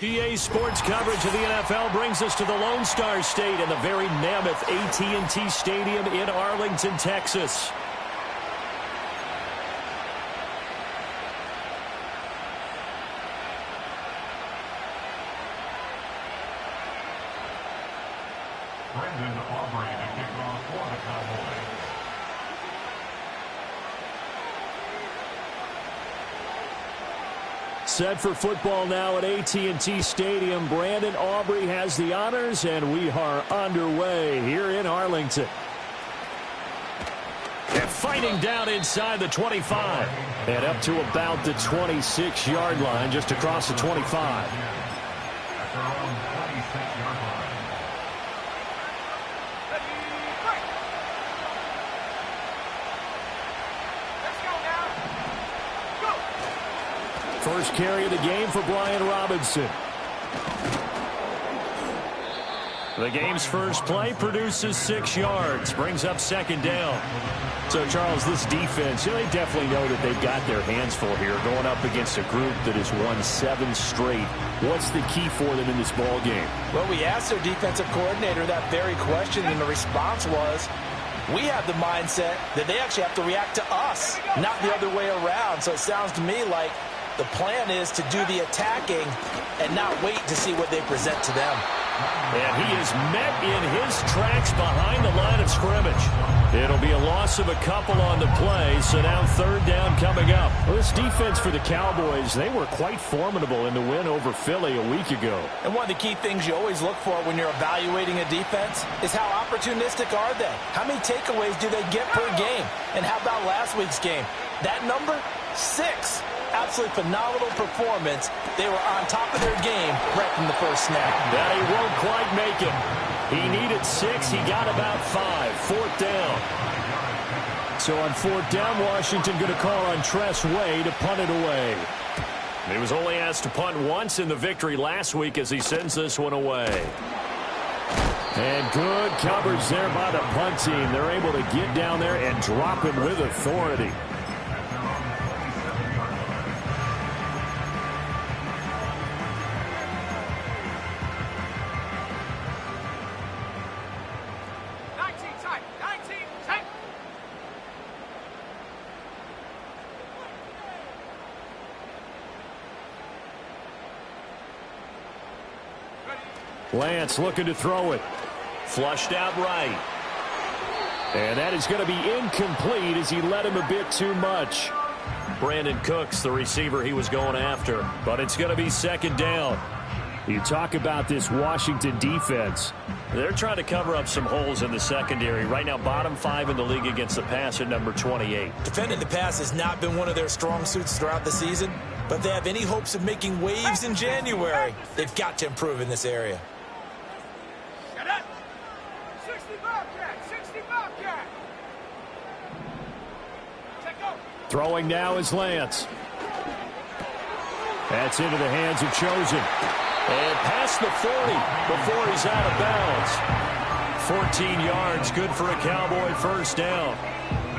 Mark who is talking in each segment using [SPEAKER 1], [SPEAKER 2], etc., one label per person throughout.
[SPEAKER 1] EA Sports coverage of the NFL brings us to the Lone Star State and the very mammoth AT&T Stadium in Arlington, Texas. Set for football now at AT&T Stadium. Brandon Aubrey has the honors, and we are underway here in Arlington. And fighting down inside the 25. And up to about the 26-yard line, just across the 25. First carry of the game for Brian Robinson. The game's first play produces 6 yards, brings up second down. So, Charles, this defense, they definitely know that they've got their hands full here, going up against a group that has won 7 straight. What's the key for them in this ball game?
[SPEAKER 2] Well, we asked their defensive coordinator that very question, and the response was, we have the mindset that they actually have to react to us, not the other way around. So it sounds to me like the plan is to do the attacking and not wait to see what they present to them.
[SPEAKER 1] And he is met in his tracks behind the line of scrimmage. It'll be a loss of a couple on the play, so now third down coming up. Well, this defense for the Cowboys, they were quite formidable in the win over Philly a week ago.
[SPEAKER 2] And one of the key things you always look for when you're evaluating a defense is how opportunistic are they? How many takeaways do they get per game? And how about last week's game? That number? 6. Absolutely phenomenal performance. They were on top of their game right from the first snap.
[SPEAKER 1] That he won't quite make it. He needed 6. He got about 5. Fourth down. So on fourth down, Washington going to call on Tress Way to punt it away. He was only asked to punt once in the victory last week as he sends this one away. And good coverage there by the punt team. They're able to get down there and drop him with authority. Lance looking to throw it. Flushed out right. And that is going to be incomplete as he led him a bit too much. Brandon Cooks, the receiver he was going after. But it's going to be second down. You talk about this Washington defense. They're trying to cover up some holes in the secondary. Right now, bottom 5 in the league against the pass at number 28.
[SPEAKER 2] Defending the pass has not been one of their strong suits throughout the season. But if they have any hopes of making waves in January, they've got to improve in this area.
[SPEAKER 1] Throwing now is Lance. That's into the hands of Chosen. And past the 40 before he's out of bounds. 14 yards, good for a Cowboy first down.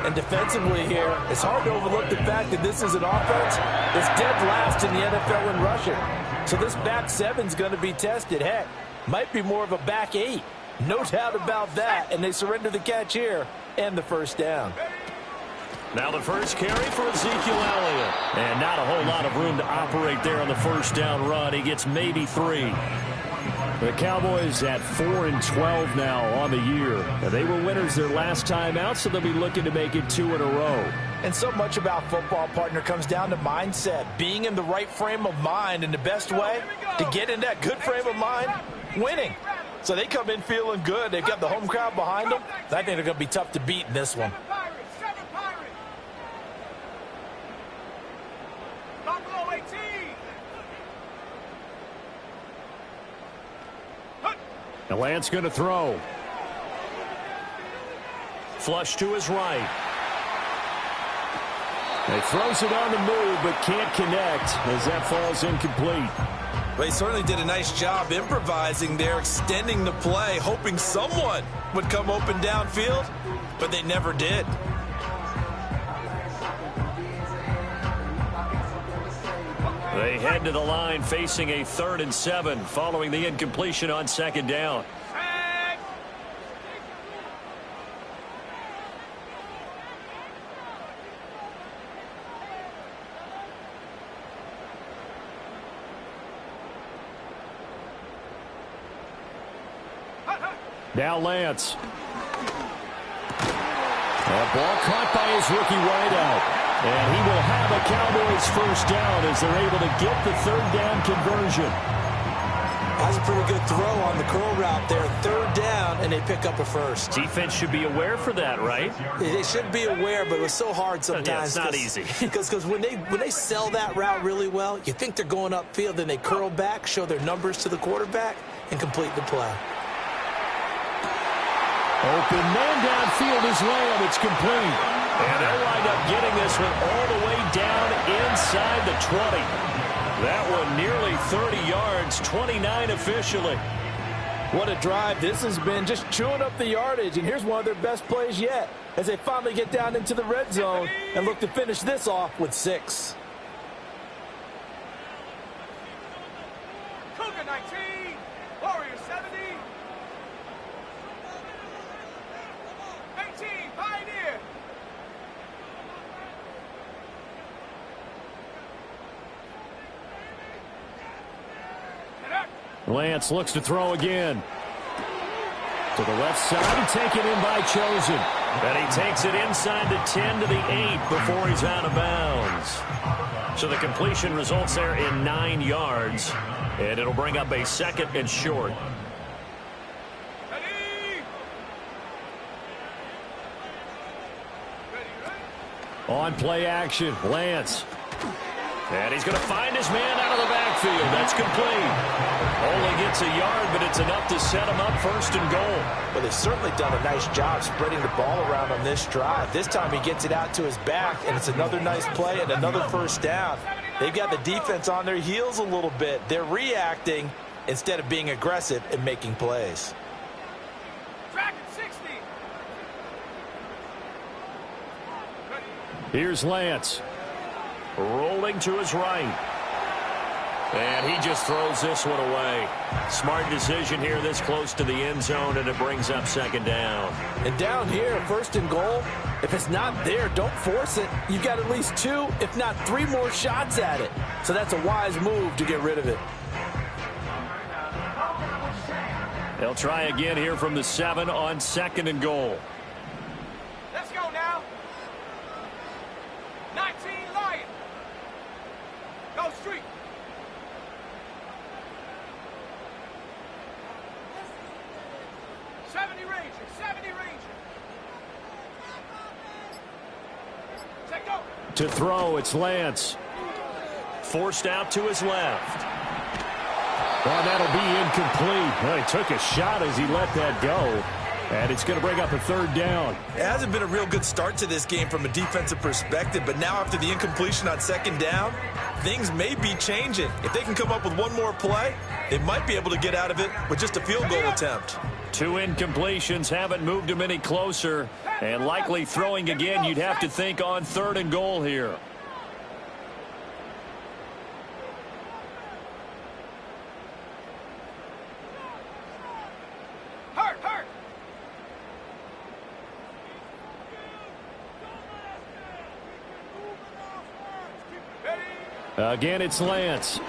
[SPEAKER 2] And defensively here, it's hard to overlook the fact that this is an offense that's dead last in the NFL in rushing. So this back 7's going to be tested. Heck, might be more of a back 8. No doubt about that. And they surrender the catch here and the first down.
[SPEAKER 1] Now the first carry for Ezekiel Elliott. And not a whole lot of room to operate there on the first down run. He gets maybe 3. The Cowboys at 4-12 now on the year. They were winners their last time out, so they'll be looking to make it 2 in a row.
[SPEAKER 2] And so much about football, partner, comes down to mindset. Being in the right frame of mind, and the best way to get in that good frame of mind, winning. So they come in feeling good. They've got the home crowd behind them. I think they're going to be tough to beat in this one.
[SPEAKER 1] And Lance going to throw. Flush to his right. He throws it on the move, but can't connect as that falls incomplete.
[SPEAKER 2] Well, he certainly did a nice job improvising there, extending the play, hoping someone would come open downfield, but they never did.
[SPEAKER 1] They head to the line facing a 3rd and 7 following the incompletion on 2nd down. Now Lance. A ball caught by his rookie wideout. And he will have a Cowboys first down as they're able to get the 3rd down conversion.
[SPEAKER 2] That's a pretty good throw on the curl route there. 3rd down, and they pick up a first.
[SPEAKER 1] Defense should be aware for that, right?
[SPEAKER 2] They should be aware, but it was so hard sometimes.
[SPEAKER 1] Yeah, it's not easy.
[SPEAKER 2] Because when they sell that route really well, you think they're going upfield, then they curl back, show their numbers to the quarterback, and complete the play.
[SPEAKER 1] Open man downfield is Lamb. It's complete. And they'll wind up getting this one all the way down inside the 20. That one nearly 30 yards, 29 officially.
[SPEAKER 2] What a drive this has been, just chewing up the yardage. And here's one of their best plays yet as they finally get down into the red zone and look to finish this off with 6.
[SPEAKER 3] Cougar 19, Warrior 70, 18, Pioneer.
[SPEAKER 1] Lance looks to throw again. To the left side and taken in by Chosen. And he takes it inside the 10 to the 8 before he's out of bounds. So the completion results there in 9 yards. And it'll bring up a 2nd and short. On play action, Lance. And he's going to find his man out of the backfield. That's complete. Only gets a yard, but it's enough to set him up 1st and goal.
[SPEAKER 2] Well, they've certainly done a nice job spreading the ball around on this drive. This time he gets it out to his back, and it's another nice play and another 1st down. They've got the defense on their heels a little bit. They're reacting instead of being aggressive and making plays.
[SPEAKER 3] Tracking 60.
[SPEAKER 1] Here's Lance. Rolling to his right. And he just throws this one away. Smart decision here this close to the end zone, and it brings up 2nd down.
[SPEAKER 2] And down here, 1st and goal, if it's not there, don't force it. You've got at least 2, if not 3 more shots at it. So that's a wise move to get rid of it.
[SPEAKER 1] They'll try again here from the 7 on 2nd and goal.
[SPEAKER 3] Let's go now. 19 Lion. Go street.
[SPEAKER 1] To throw, it's Lance. Forced out to his left. Well, that'll be incomplete. Well, he took a shot as he let that go. And it's going to bring up a 3rd down.
[SPEAKER 2] It hasn't been a real good start to this game from a defensive perspective, but now after the incompletion on 2nd down, things may be changing. If they can come up with one more play, they might be able to get out of it with just a field goal attempt.
[SPEAKER 1] 2 incompletions haven't moved him any closer. And likely throwing again, you'd have to think on 3rd and goal here. Again, it's Lance.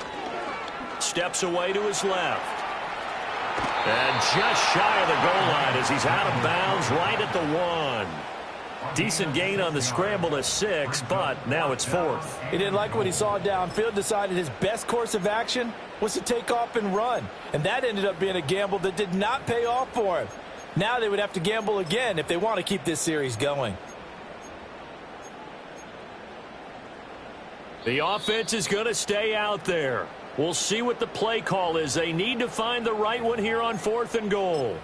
[SPEAKER 1] Steps away to his left. And just shy of the goal line as he's out of bounds right at the 1. Decent gain on the scramble to 6, but now it's 4th.
[SPEAKER 2] He didn't like what he saw downfield, decided his best course of action was to take off and run. And that ended up being a gamble that did not pay off for him. Now they would have to gamble again if they want to keep this series going.
[SPEAKER 1] The offense is going to stay out there. We'll see what the play call is. They need to find the right one here on 4th and goal.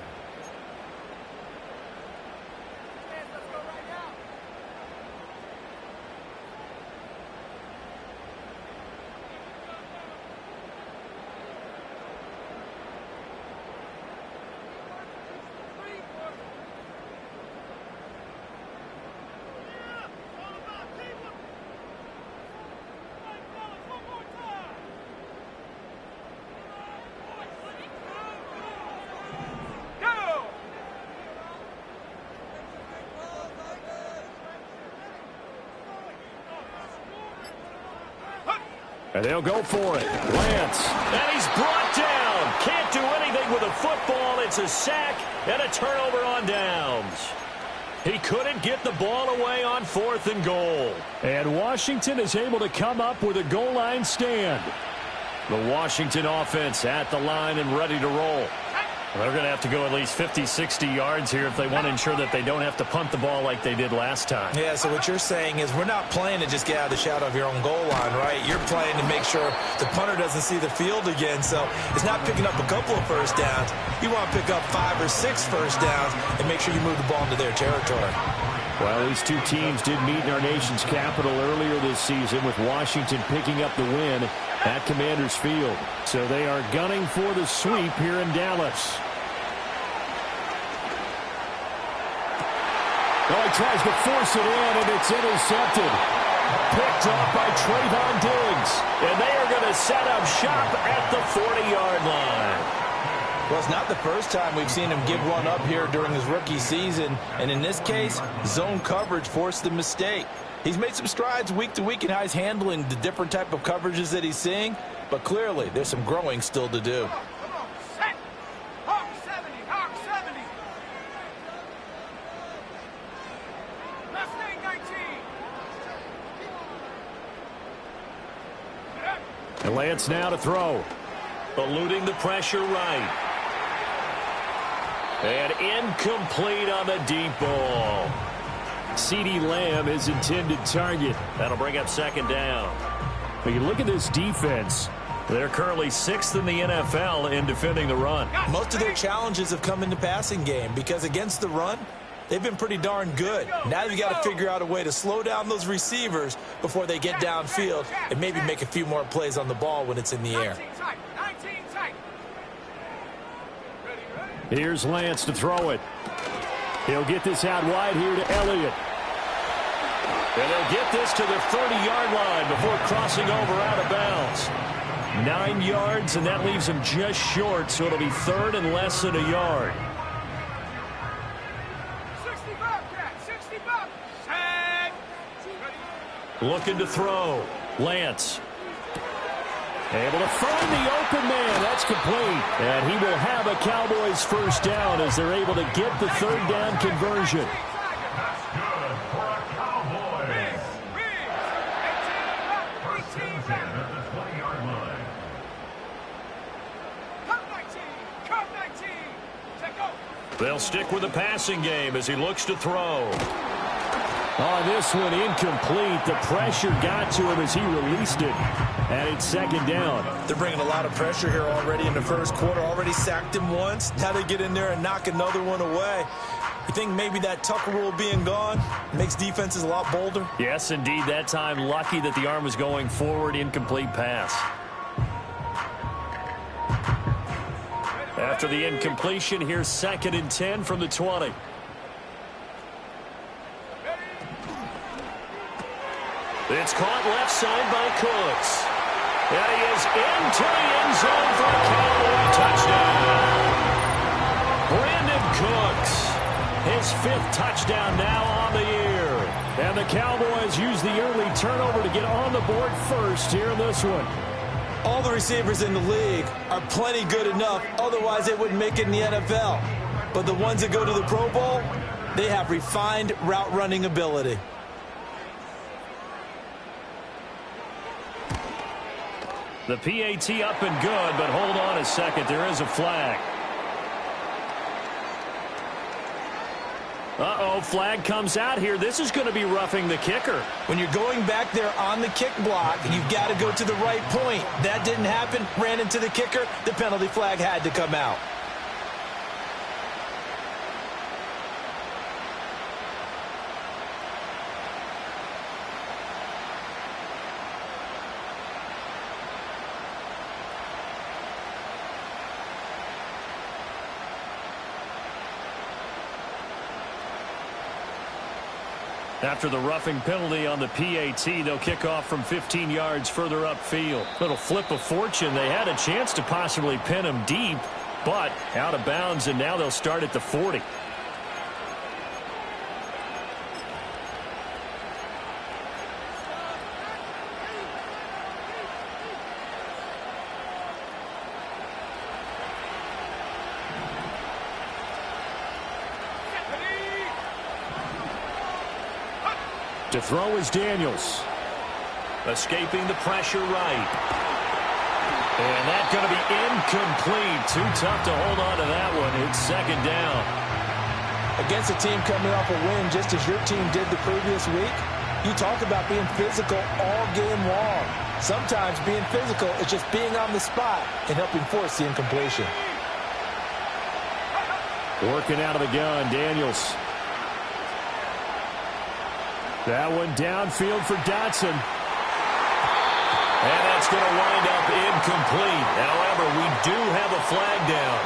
[SPEAKER 1] And they'll go for it. Lance. And he's brought down. Can't do anything with a football. It's a sack and a turnover on downs. He couldn't get the ball away on 4th and goal. And Washington is able to come up with a goal line stand. The Washington offense at the line and ready to roll. They're going to have to go at least 50, 60 yards here if they want to ensure that they don't have to punt the ball like they did last time.
[SPEAKER 2] Yeah, so what you're saying is we're not playing to just get out of the shadow of your own goal line, right? You're playing to make sure the punter doesn't see the field again. So it's not picking up a couple of first downs. You want to pick up 5 or 6 first downs and make sure you move the ball into their territory.
[SPEAKER 1] Well, these two teams did meet in our nation's capital earlier this season with Washington picking up the win at Commanders Field. So they are gunning for the sweep here in Dallas. Oh, he tries to force it in, and it's intercepted. Picked off by Trayvon Diggs. And they are going to set up shop at the 40-yard line.
[SPEAKER 2] Well, it's not the first time we've seen him give one up here during his rookie season. And in this case, zone coverage forced the mistake. He's made some strides week to week in how he's handling the different type of coverages that he's seeing. But clearly, there's some growing still to do.
[SPEAKER 3] Come on, set. Hawk 70, Hawk 70. Mustang 19.
[SPEAKER 1] And Lance now to throw. Eluding the pressure right. And incomplete on the deep ball. CeeDee Lamb is intended target. That'll bring up 2nd down. But you look at this defense. They're currently 6th in the NFL in defending the run.
[SPEAKER 2] Most of their challenges have come in the passing game because against the run, they've been pretty darn good. Now you've got to figure out a way to slow down those receivers before they get downfield and maybe make a few more plays on the ball when it's in the air.
[SPEAKER 3] 19 tight, 19 tight.
[SPEAKER 1] Here's Lance to throw it. He'll get this out wide here to Elliott. And they'll get this to the 30-yard line before crossing over out of bounds. 9 yards, and that leaves him just short, so it'll be 3rd and less than a yard.
[SPEAKER 3] 65, Cat, 65. Set.
[SPEAKER 1] Looking to throw. Lance. Able to find the open man. That's complete. And he will have a Cowboys first down as they're able to get the 3rd down conversion. They'll stick with the passing game as he looks to throw. On this one, incomplete. The pressure got to him as he released it. And it's 2nd down.
[SPEAKER 2] They're bringing a lot of pressure here already in the first quarter. Already sacked him once. Now they get in there and knock another one away. You think maybe that Tucker rule being gone makes defenses a lot bolder?
[SPEAKER 1] Yes, indeed. That time, lucky that the arm was going forward. Incomplete pass. After the incompletion, here's 2nd and 10 from the 20. It's caught left side by Cooks. And he is into the end zone for a Cowboy touchdown. Brandon Cooks, his 5th touchdown now on the year. And the Cowboys use the early turnover to get on the board first here in this one.
[SPEAKER 2] All the receivers in the league are plenty good enough, otherwise they wouldn't make it in the NFL. But the ones that go to the Pro Bowl, they have refined route running ability.
[SPEAKER 1] The PAT up and good, but hold on a second. There is a flag. Uh-oh, flag comes out here. This is going to be roughing the kicker.
[SPEAKER 2] When you're going back there on the kick block, you've got to go to the right point. That didn't happen. Ran into the kicker. The penalty flag had to come out.
[SPEAKER 1] After the roughing penalty on the PAT, they'll kick off from 15 yards further upfield. Little flip of fortune. They had a chance to possibly pin him deep, but out of bounds, and now they'll start at the 40. To throw is Daniels. Escaping the pressure right. And that's going to be incomplete. Too tough to hold on to that one. It's second down.
[SPEAKER 2] Against a team coming off a win just as your team did the previous week, you talk about being physical all game long. Sometimes being physical is just being on the spot and helping force the incompletion.
[SPEAKER 1] Working out of the gun, Daniels. That one downfield for Dotson. And that's going to wind up incomplete. However, we do have a flag down.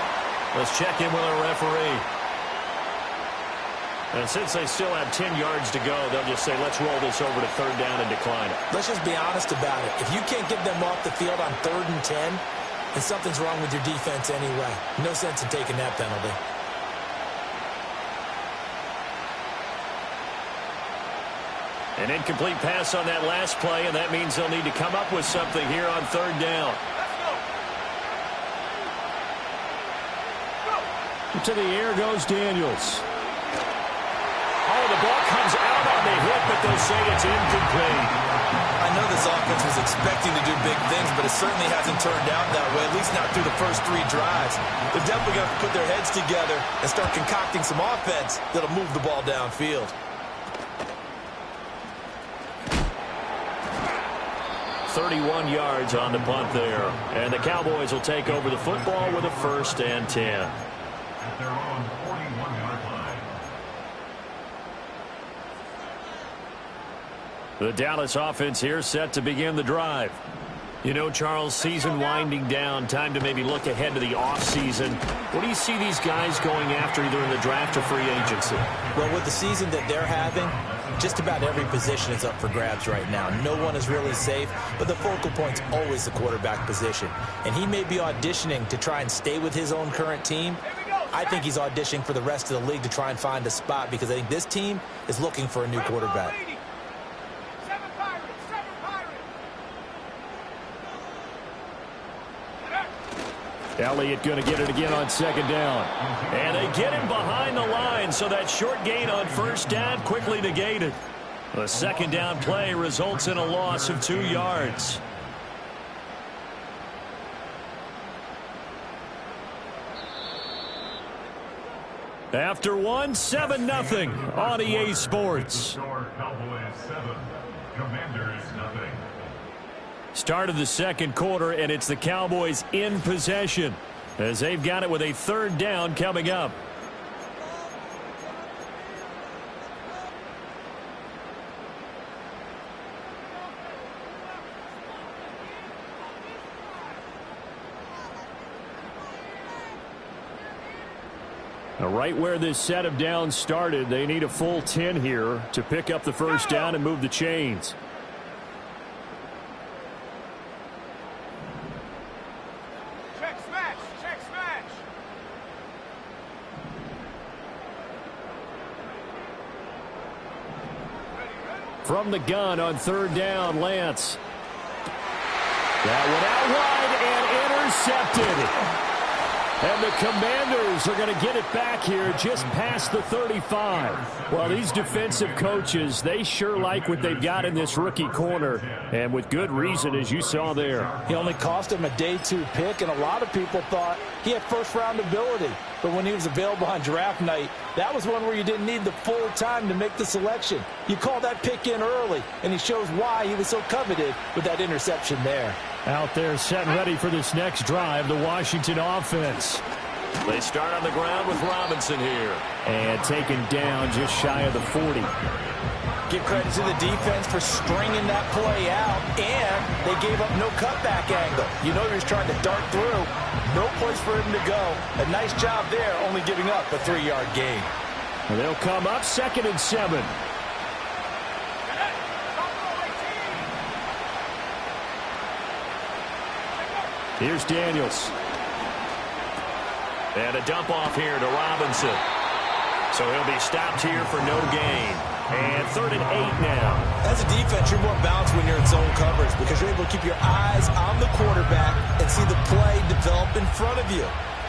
[SPEAKER 1] Let's check in with our referee. And since they still have 10 yards to go, they'll just say, let's roll this over to third down and decline it.
[SPEAKER 2] Let's just be honest about it. If you can't get them off the field on 3rd and 10, then something's wrong with your defense anyway. No sense in taking that penalty.
[SPEAKER 1] An incomplete pass on that last play, and that means they'll need to come up with something here on third down. To the air goes Daniels. Oh, the ball comes out on the hit, but they'll say it's incomplete.
[SPEAKER 2] I know this offense was expecting to do big things, but it certainly hasn't turned out that way, at least not through the first 3 drives. They're definitely going to have to put their heads together and start concocting some offense that'll move the ball downfield.
[SPEAKER 1] 31 yards on the punt there. And the Cowboys will take over the football with a 1st and 10.
[SPEAKER 4] At their own 41-yard line.
[SPEAKER 1] The Dallas offense here set to begin the drive. You know, Charles, season winding down, time to maybe look ahead to the offseason. What do you see these guys going after either in the draft or free agency?
[SPEAKER 2] Well, with the season that they're having, just about every position is up for grabs right now. No one is really safe, but the focal point's always the quarterback position. And he may be auditioning to try and stay with his own current team. I think he's auditioning for the rest of the league to try and find a spot because I think this team is looking for a new quarterback.
[SPEAKER 1] Elliott going to get it again on second down. And they get him behind the line, so that short gain on first down quickly negated. The second down play results in a loss of 2 yards. After 7-0 on EA Sports.
[SPEAKER 4] Cowboys 7, Commanders 0.
[SPEAKER 1] Start of the second quarter, and it's the Cowboys in possession as they've got it with a third down coming up. Now, right where this set of downs started, they need a full 10 here to pick up the first down and move the chains. From the gun on third down, Lance. That one out wide and intercepted. And the Commanders are going to get it back here just past the 35. Well, these defensive coaches, they sure like what they've got in this rookie corner. And with good reason, as you saw there.
[SPEAKER 2] He only cost him a day 2 pick, and a lot of people thought he had first-round ability. But when he was available on draft night, that was one where you didn't need the full time to make the selection. You call that pick in early, and he shows why he was so coveted with that interception there.
[SPEAKER 1] Out there set and ready for this next drive, the Washington offense. They start on the ground with Robinson here. And taken down just shy of the 40.
[SPEAKER 2] Give credit to the defense for stringing that play out, and they gave up no cutback angle. You know he was trying to dart through. No place for him to go. A nice job there, only giving up a 3-yard gain.
[SPEAKER 1] And they'll come up 2nd and 7. Here's Daniels. And a dump off here to Robinson. So he'll be stopped here for no gain. And 3rd and 8 now.
[SPEAKER 2] As a defense, you're more balanced when you're in zone coverage because you're able to keep your eyes on the quarterback and see the play develop in front of you.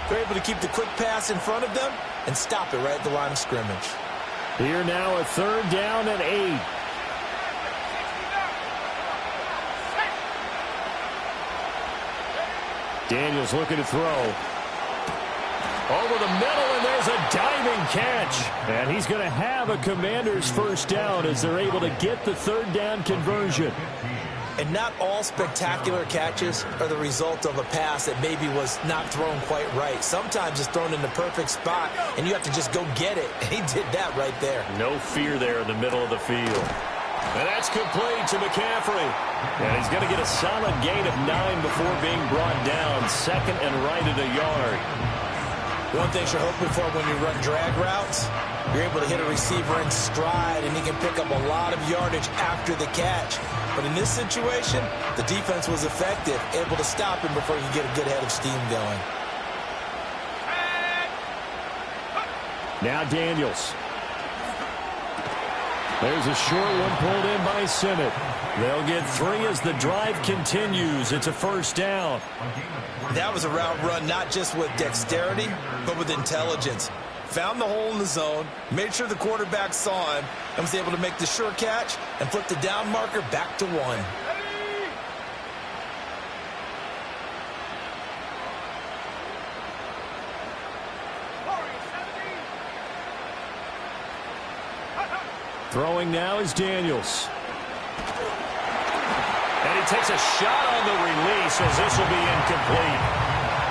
[SPEAKER 2] They're able to keep the quick pass in front of them and stop it right at the line of scrimmage.
[SPEAKER 1] Here now a 3rd down and 8. Daniels looking to throw. Over the middle, and there's a diving catch. And he's going to have a Commanders first down as they're able to get the third down conversion.
[SPEAKER 2] And not all spectacular catches are the result of a pass that maybe was not thrown quite right. Sometimes it's thrown in the perfect spot, and you have to just go get it. And he did that right there.
[SPEAKER 1] No fear there in the middle of the field. And that's complete to McCaffrey. And he's going to get a solid gain of 9 before being brought down. Second and right at a yard.
[SPEAKER 2] One thing you're hoping for when you run drag routes, you're able to hit a receiver in stride, and he can pick up a lot of yardage after the catch. But in this situation, the defense was effective, able to stop him before he could get a good head of steam going.
[SPEAKER 1] Now Daniels. There's a short one pulled in by Simmett. They'll get 3 as the drive continues. It's a first down.
[SPEAKER 2] That was a route run not just with dexterity, but with intelligence. Found the hole in the zone, made sure the quarterback saw him, and was able to make the sure catch and flip the down marker back to 1.
[SPEAKER 1] Throwing now is Daniels. And he takes a shot on the release as this will be incomplete.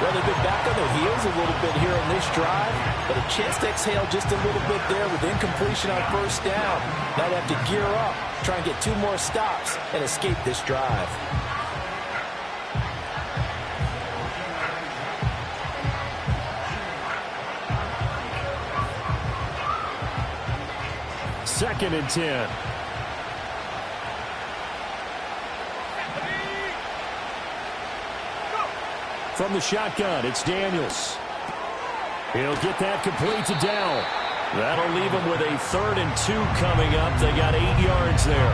[SPEAKER 2] Well, they've been back on their heels a little bit here in this drive, but a chance to exhale just a little bit there with incompletion on first down. Now they have to gear up, try and get 2 more stops, and escape this drive.
[SPEAKER 1] Second and 10. From the shotgun, it's Daniels. He'll get that complete to Dowell. That'll leave him with a 3rd and 2 coming up. They got 8 yards there.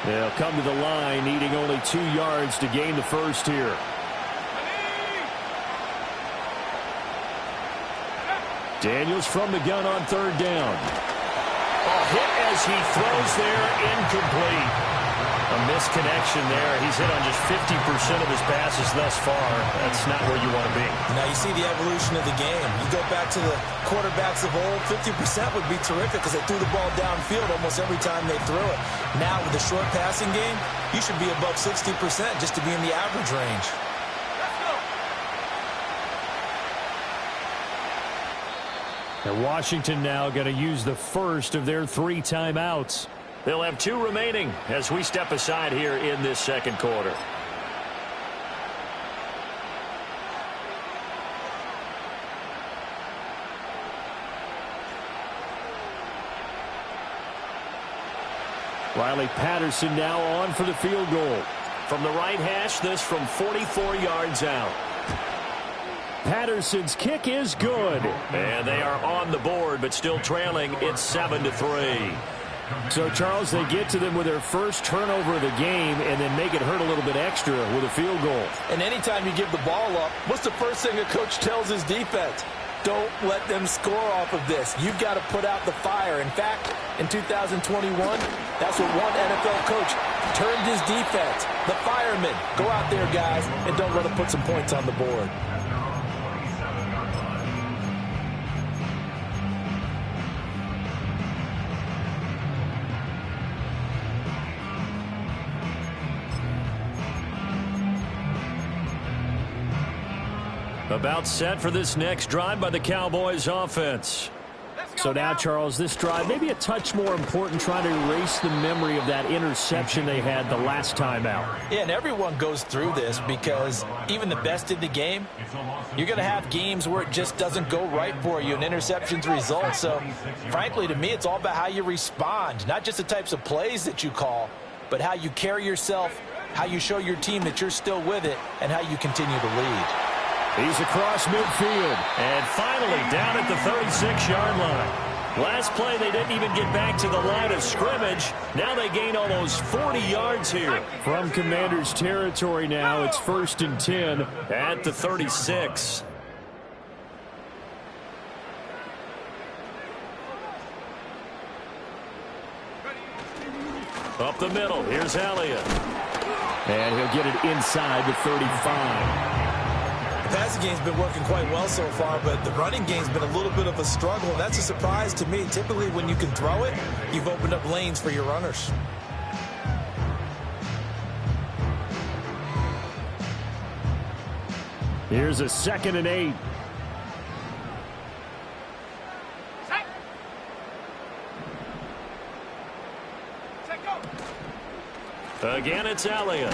[SPEAKER 1] They'll come to the line, needing only 2 yards to gain the first here. Daniels from the gun on 3rd down. A hit as he throws there, incomplete. A misconnection there. He's hit on just 50% of his passes thus far. That's not where you want to be.
[SPEAKER 2] Now you see the evolution of the game. You go back to the quarterbacks of old, 50% would be terrific because they threw the ball downfield almost every time they threw it. Now with the short passing game, you should be above 60% just to be in the average range.
[SPEAKER 1] And Washington now going to use the first of their 3 timeouts. They'll have 2 remaining as we step aside here in this second quarter. Riley Patterson now on for the field goal. From the right hash, this from 44 yards out. Patterson's kick is good. And they are on the board, but still trailing. It's 7-3. So, Charles, they get to them with their first turnover of the game and then make it hurt a little bit extra with a field goal. And anytime you give the ball up, what's the first thing a coach tells his defense? Don't let them score off of this. You've got to put out the fire. In fact, in 2021, that's what one NFL coach termed his defense. The firemen. Go out there, guys, and don't let them put some points on the board. About set for this next drive by the Cowboys offense. So now, Charles, this drive maybe a touch more important, trying to erase the memory of that interception they had the last time out.
[SPEAKER 2] Yeah, and everyone goes through this because even the best in the game, you're going to have games where it just doesn't go right for you, and interceptions result. So, frankly, to me, it's all about how you respond, not just the types of plays that you call, but how you carry yourself, how you show your team that you're still with it, and how you continue to lead.
[SPEAKER 1] He's across midfield, and finally down at the 36-yard line. Last play, they didn't even get back to the line of scrimmage. Now they gain almost 40 yards here. From Commanders territory now, it's 1st and 10 at the 36. Up the middle, here's Elliott. And he'll get it inside the 35.
[SPEAKER 2] The passing game's been working quite well so far, but the running game's been a little bit of a struggle. That's a surprise to me. Typically, when you can throw it, you've opened up lanes for your runners.
[SPEAKER 1] Here's a 2nd and 8.
[SPEAKER 3] Set. Set, go.
[SPEAKER 1] Again, it's Elliott.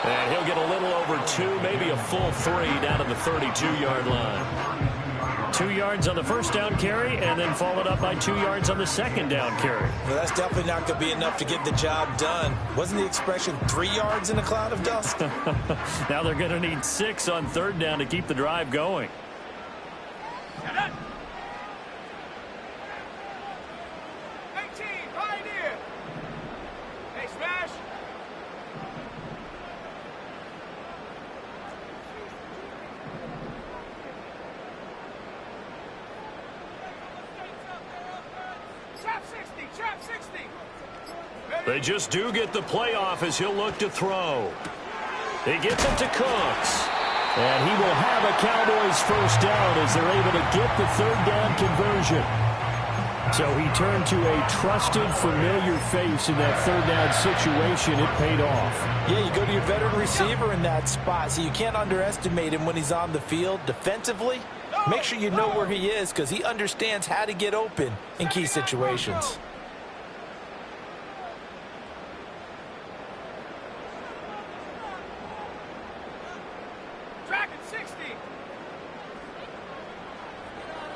[SPEAKER 1] And he'll get a little over 2, maybe a full 3 down to the 32-yard line. 2 yards on the first down carry, and then followed up by 2 yards on the second down carry.
[SPEAKER 2] Well, that's definitely not going to be enough to get the job done. Wasn't the expression 3 yards in a cloud of dust?
[SPEAKER 1] Now they're going to need 6 on 3rd down to keep the drive going.
[SPEAKER 3] Set it. 18, Pioneer. Hey, Smash. Trap 60, trap 60.
[SPEAKER 1] They just do get the playoff as he'll look to throw. He gets it to Cooks. And he will have a Cowboys first down as they're able to get the 3rd down conversion. So he turned to a trusted, familiar face in that 3rd down situation. It paid off.
[SPEAKER 2] Yeah, you go to your veteran receiver in that spot, so you can't underestimate him when he's on the field defensively. Make sure you know where he is because he understands how to get open in key situations.
[SPEAKER 3] Dragon 60.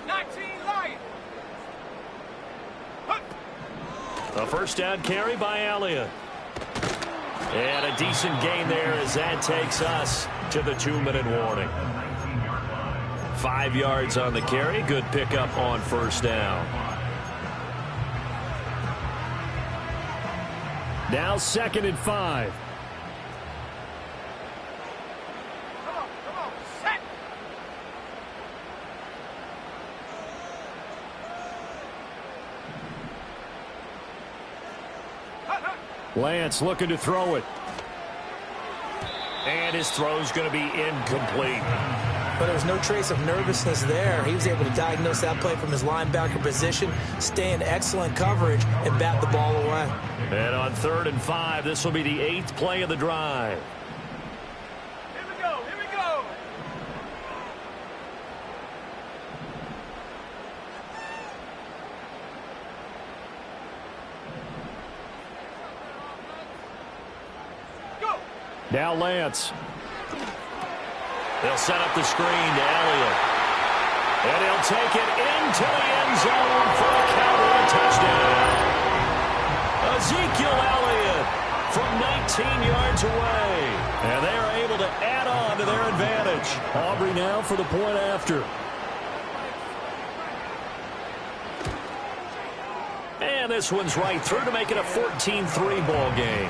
[SPEAKER 3] 19 Lion.
[SPEAKER 1] A first down carry by Elliott. And a decent gain there as that takes us to the 2-minute warning. 5 yards on the carry. Good pickup on first down. Now 2nd and 5.
[SPEAKER 3] Come on, set.
[SPEAKER 1] Lance looking to throw it. And his throw's going to be incomplete.
[SPEAKER 2] But there was no trace of nervousness there. He was able to diagnose that play from his linebacker position, stay in excellent coverage, and bat the ball away.
[SPEAKER 1] And on 3rd and 5, this will be the 8th play of the drive.
[SPEAKER 3] Here we go, here we go. Go.
[SPEAKER 1] Now Lance. They'll set up the screen to Elliott. And he'll take it into the end zone for a Cowboy touchdown. Ezekiel Elliott from 19 yards away. And they are able to add on to their advantage. Aubrey now for the point after. And this one's right through to make it a 14-3 ball game.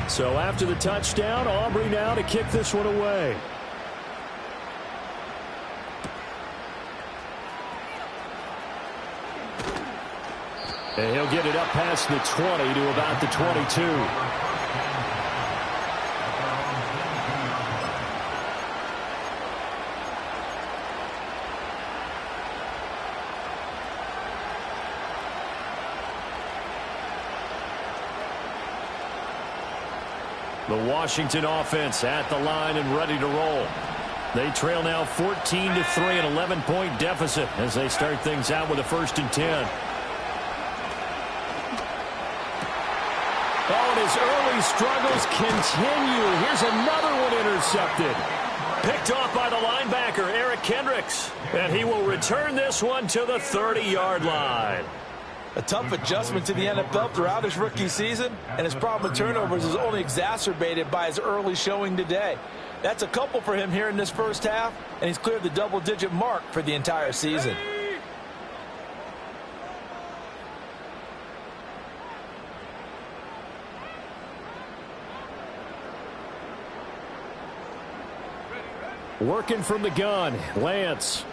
[SPEAKER 1] So after the touchdown, Aubrey now to kick this one away. And he'll get it up past the 20 to about the 22. The Washington offense at the line and ready to roll. They trail now 14-3, an 11-point deficit as they start things out with a 1st and 10. Oh, and his early struggles continue. Here's another one intercepted. Picked off by the linebacker, Eric Kendricks. And he will return this one to the 30-yard line.
[SPEAKER 2] A tough adjustment to the NFL throughout his rookie season, and his problem with turnovers is only exacerbated by his early showing today. That's a couple for him here in this first half, and he's cleared the double-digit mark for the entire season.
[SPEAKER 1] Working from the gun, Lance.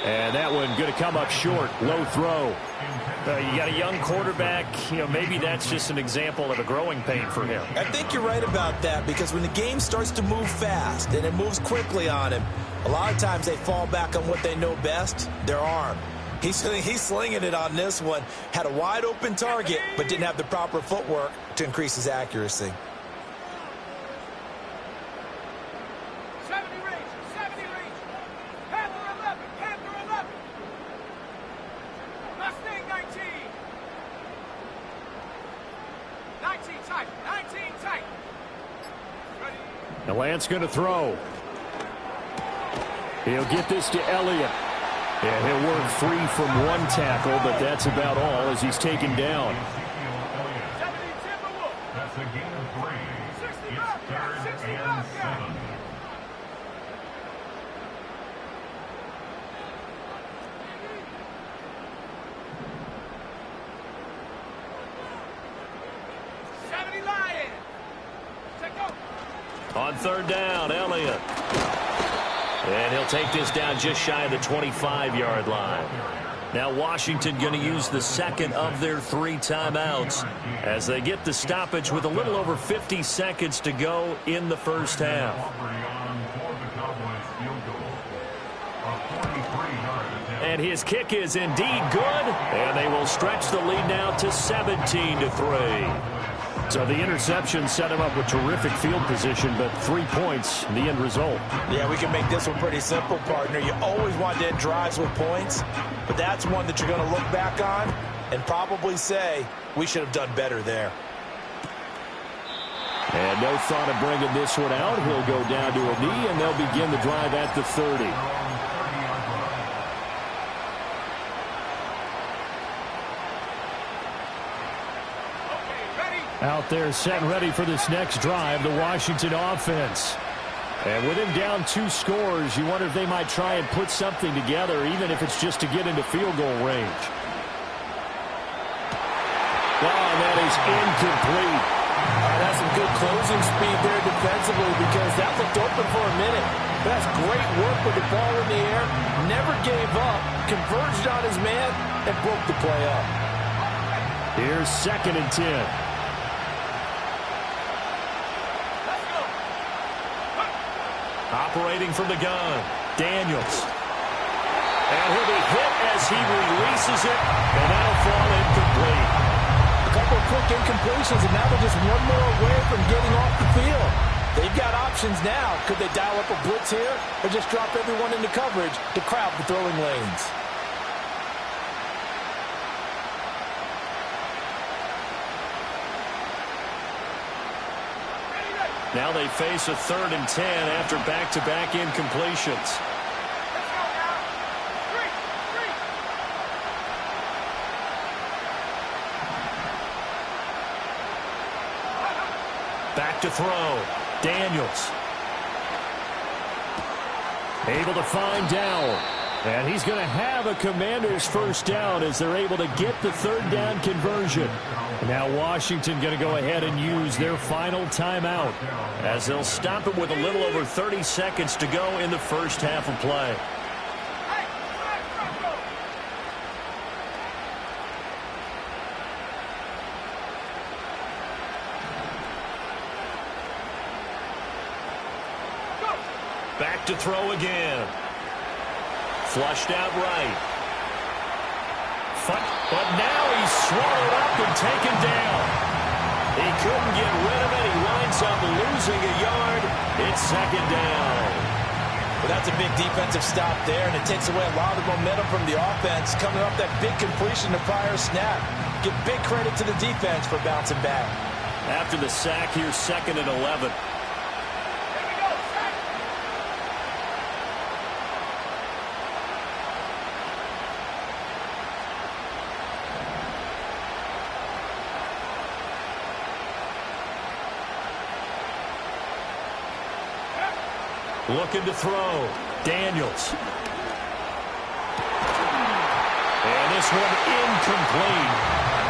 [SPEAKER 1] And that one going to come up short. Low throw.
[SPEAKER 5] You got a young quarterback. Maybe that's just an example of a growing pain for him.
[SPEAKER 2] I think you're right about that, because when the game starts to move fast and it moves quickly on him, a lot of times they fall back on what they know best, their arm. He's slinging it on this one. Had a wide open target, but didn't have the proper footwork to increase his accuracy.
[SPEAKER 3] 70 range, 70 range. Panther 11, Panther 11. Mustang 19. 19 tight, 19 tight. Ready.
[SPEAKER 1] Now Lance going to throw. He'll get this to Elliott. And he'll work free from one tackle, but that's about all as he's taken down.
[SPEAKER 3] 70 Timberwolf.
[SPEAKER 4] That's a gain of 3.
[SPEAKER 3] 60
[SPEAKER 4] It's
[SPEAKER 3] Bobcat,
[SPEAKER 4] 3rd
[SPEAKER 3] 60
[SPEAKER 4] and
[SPEAKER 3] Bobcat.
[SPEAKER 4] 7.
[SPEAKER 3] Lion. Take over.
[SPEAKER 1] On 3rd down, Elliott. And he'll take this down just shy of the 25-yard line. Now Washington going to use the second of their 3 timeouts as they get the stoppage with a little over 50 seconds to go in the first half. And his kick is indeed good, and they will stretch the lead now to 17-3. So the interception set him up with terrific field position, but 3 points, the end result.
[SPEAKER 2] Yeah, we can make this one pretty simple, partner. You always want to end drives with points, but that's one that you're going to look back on and probably say, we should have done better there.
[SPEAKER 1] And no thought of bringing this one out. He'll go down to a knee, and they'll begin the drive at the 30. Out there set and ready for this next drive, the Washington offense. And with him down 2 scores, you wonder if they might try and put something together, even if it's just to get into field goal range. Oh, that is incomplete.
[SPEAKER 2] That's some good closing speed there defensively, because that looked open for a minute. That's great work with the ball in the air. Never gave up, converged on his man, and broke the play up.
[SPEAKER 1] Here's 2nd and 10. Operating from the gun, Daniels. And he'll be hit as he releases it, and that'll fall incomplete.
[SPEAKER 2] A couple of quick incompletions, and now they're just one more away from getting off the field. They've got options now. Could they dial up a blitz here, or just drop everyone into coverage to crowd the throwing lanes?
[SPEAKER 1] Now they face a 3rd and 10 after back-to-back incompletions.
[SPEAKER 3] Let's go now. 3.
[SPEAKER 1] Back to throw. Daniels. Able to find Dowell. And he's going to have a Commanders first down as they're able to get the 3rd down conversion. Now Washington going to go ahead and use their final timeout as they'll stop it with a little over 30 seconds to go in the first half of play. Back to throw again. Flushed out right. But now he's swallowed up and taken down. He couldn't get rid of it. He winds up losing a yard. It's 2nd down.
[SPEAKER 2] Well, that's a big defensive stop there, and it takes away a lot of the momentum from the offense coming off that big completion the prior snap. Give big credit to the defense for bouncing back.
[SPEAKER 1] After the sack, here's 2nd and 11. Looking to throw. Daniels. And this one incomplete.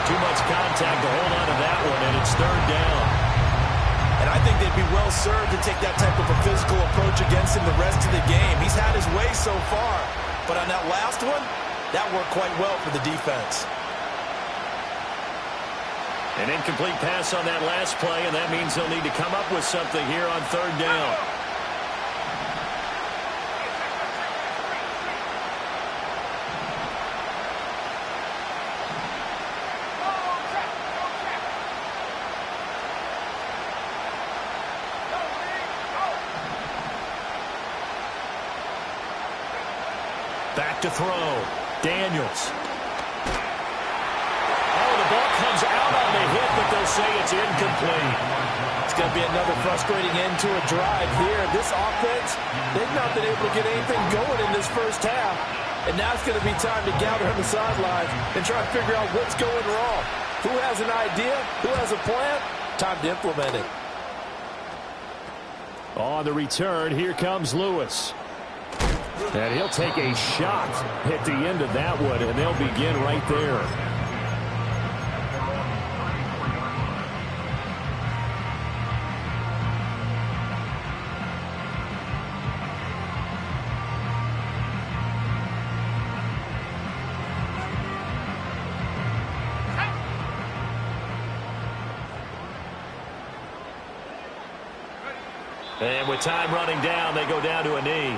[SPEAKER 1] Too much contact to hold on to that one, and it's 3rd down.
[SPEAKER 2] And And I think they'd be well served to take that type of a physical approach against him the rest of the game. He's had his way so far, but on that last one, that worked quite well for the defense.
[SPEAKER 5] An incomplete pass on that last play, and that means they'll need to come up with something here on third down. Back to throw. Daniels. Oh, the ball comes out on the hit, but they'll say it's incomplete.
[SPEAKER 2] It's going to be another frustrating end to a drive here. This offense, they've not been able to get anything going in this first half. And now it's going to be time to gather on the sidelines and try to figure out what's going wrong. Who has an idea? Who has a plan? Time to implement it.
[SPEAKER 1] On the return, here comes Lewis. And he'll take a shot at the end of that one, and they'll begin right there. And with time running down, they go down to a knee.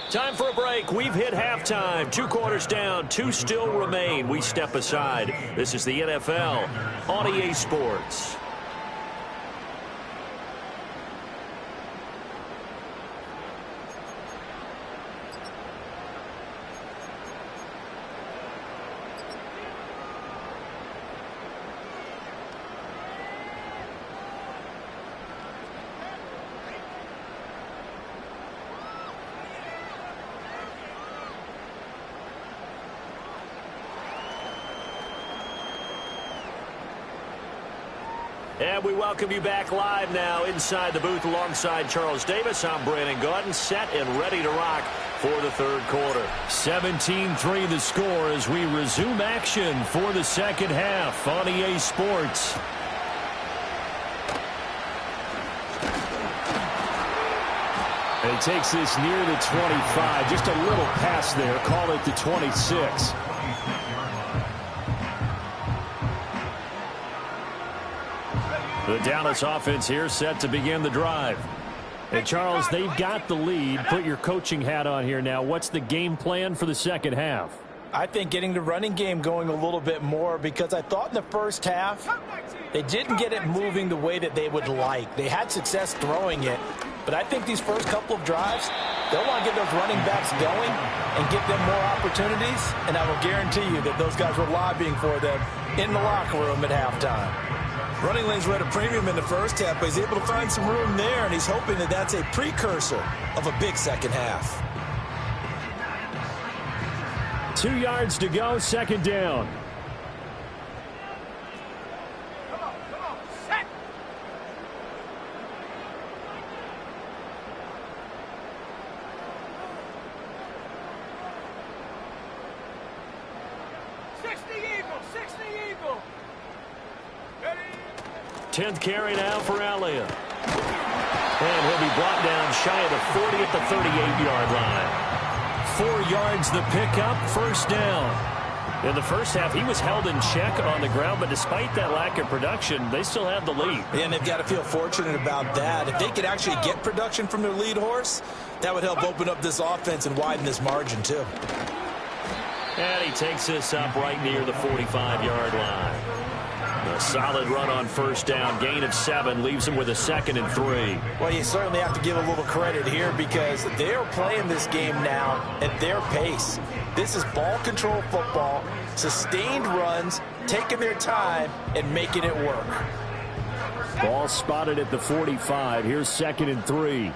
[SPEAKER 1] Time for a break. We've hit halftime. 2 quarters down. 2 still remain. We step aside. This is the NFL on EA Sports. And we welcome you back live now inside the booth alongside Charles Davis. I'm Brandon Gaudin, set and ready to rock for the third quarter. 17-3 the score as we resume action for the second half on EA Sports. And he takes this near the 25. Just a little pass there. Call it the 26. The Dallas offense here set to begin the drive. And Charles, they've got the lead. Put your coaching hat on here now. What's the game plan for the second half?
[SPEAKER 2] I think getting the running game going a little bit more, because I thought in the first half they didn't get it moving the way that they would like. They had success throwing it, but I think these first couple of drives, they'll want to get those running backs going and give them more opportunities, and I will guarantee you that those guys were lobbying for them in the locker room at halftime. Running lanes were at a premium in the first half, but he's able to find some room there, and he's hoping that that's a precursor of a big second half.
[SPEAKER 1] 2 yards to go, second down.
[SPEAKER 3] Come on, set. Six the Eagle. Ready?
[SPEAKER 1] 10th carry now for Elliott. And he'll be brought down shy of the 40 at the 38-yard line. 4 yards the pickup, first down. In the first half, he was held in check on the ground, but despite that lack of production, they still have the lead.
[SPEAKER 2] And they've got to feel fortunate about that. If they could actually get production from their lead horse, that would help open up this offense and widen this margin, too.
[SPEAKER 1] And he takes this up right near the 45-yard line. A solid run on first down. Gain of 7 leaves him with a 2nd and 3.
[SPEAKER 2] Well, you certainly have to give a little credit here because they're playing this game now at their pace. This is ball control football, sustained runs, taking their time and making it work.
[SPEAKER 1] Ball spotted at the 45. Here's 2nd and 3.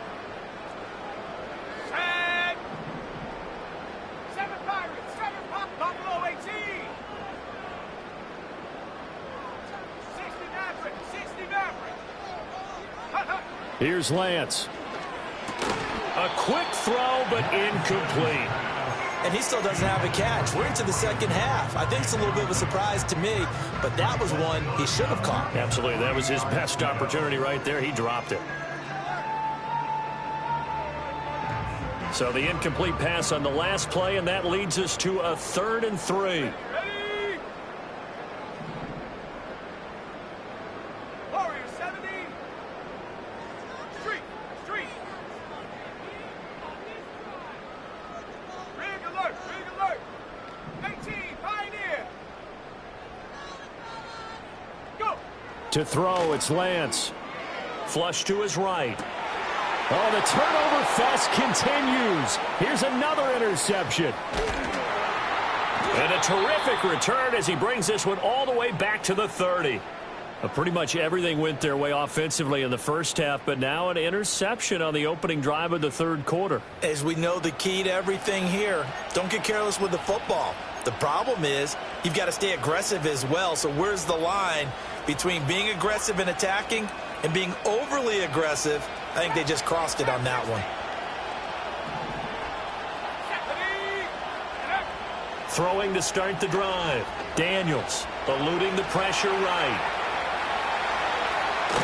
[SPEAKER 1] Here's Lance. A quick throw, but incomplete.
[SPEAKER 2] and he still doesn't have a catch. We're into the second half. I think it's a little bit of a surprise to me, but that was one he should have caught.
[SPEAKER 5] Absolutely. That was his best opportunity right there. He dropped it. So the incomplete pass on the last play, and that leads us to a 3rd and 3.
[SPEAKER 3] Ready? Warrior 70. Street. Rig alert. 18, Pioneer. Go.
[SPEAKER 1] To throw, it's Lance. Flush to his right. Oh, the turnover fest continues. Here's another interception. And a terrific return as he brings this one all the way back to the 30. Pretty much everything went their way offensively in the first half, but now an interception on the opening drive of the 3rd quarter.
[SPEAKER 2] As we know, the key to everything here, don't get careless with the football. The problem is you've got to stay aggressive as well. So where's the line between being aggressive and attacking and being overly aggressive? I think they just crossed it on that one.
[SPEAKER 1] Throwing to start the drive. Daniels eluding the pressure right.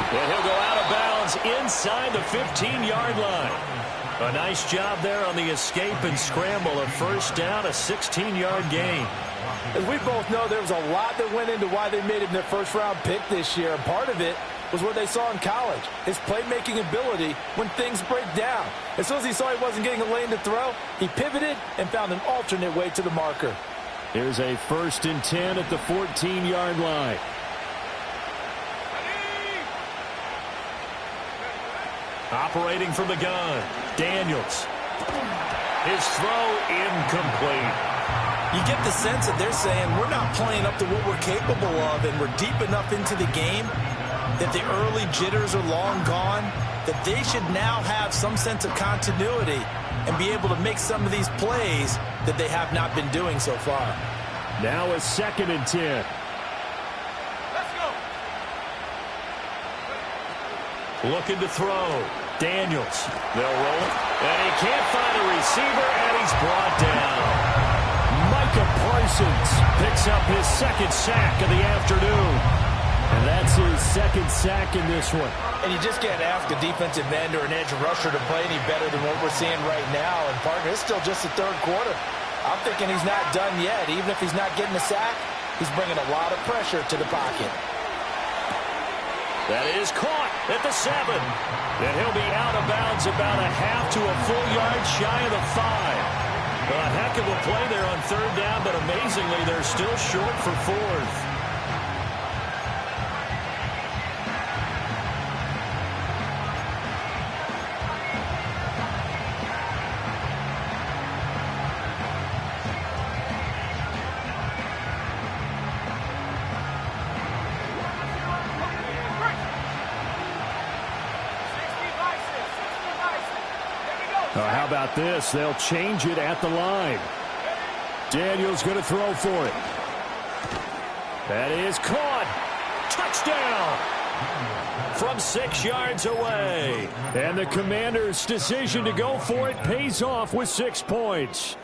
[SPEAKER 1] And he'll go out of bounds inside the 15-yard line. A nice job there on the escape and scramble. A first down, a 16-yard gain.
[SPEAKER 2] As we both know, there was a lot that went into why they made him their first-round pick this year. And part of it was what they saw in college, his playmaking ability when things break down. As soon as he saw he wasn't getting a lane to throw, he pivoted and found an alternate way to the marker.
[SPEAKER 1] Here's a 1st and 10 at the 14-yard line. Operating from the gun, Daniels. His throw incomplete.
[SPEAKER 2] You get the sense that they're saying we're not playing up to what we're capable of, and we're deep enough into the game that the early jitters are long gone, that they should now have some sense of continuity and be able to make some of these plays that they have not been doing so far.
[SPEAKER 1] Now a 2nd and 10.
[SPEAKER 3] Let's go.
[SPEAKER 1] Looking to throw. Daniels. They'll roll it. And he can't find a receiver, and he's brought down. Micah Parsons picks up his 2nd sack of the afternoon. And that's his 2nd sack in this one.
[SPEAKER 2] And you just can't ask a defensive end or an edge rusher to play any better than what we're seeing right now. And, partner, it's still just the 3rd quarter. I'm thinking he's not done yet. Even if he's not getting a sack, he's bringing a lot of pressure to the pocket.
[SPEAKER 1] That is caught at the 7. And he'll be out of bounds about a half to a full yard shy of the 5. A heck of a play there on 3rd down, but amazingly, they're still short for 4th. How about this? They'll change it at the line. Daniels going to throw for it. That is caught. Touchdown. From 6 yards away. And the Commanders' decision to go for it pays off with 6 points.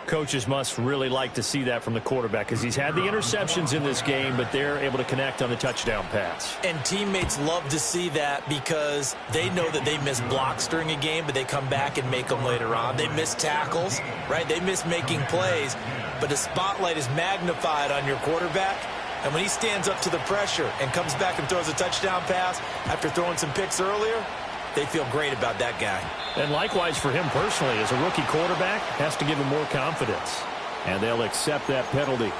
[SPEAKER 1] Coaches must really like to see that from the quarterback because he's had the interceptions in this game, but they're able to connect on the touchdown pass.
[SPEAKER 2] And teammates love to see that because they know that they miss blocks during a game, but they come back and make them later on. They miss tackles, right? They miss making plays, but the spotlight is magnified on your quarterback. And when he stands up to the pressure and comes back and throws a touchdown pass after throwing some picks earlier, they feel great about that guy.
[SPEAKER 1] And likewise for him personally, as a rookie quarterback, has to give him more confidence. And they'll accept that penalty.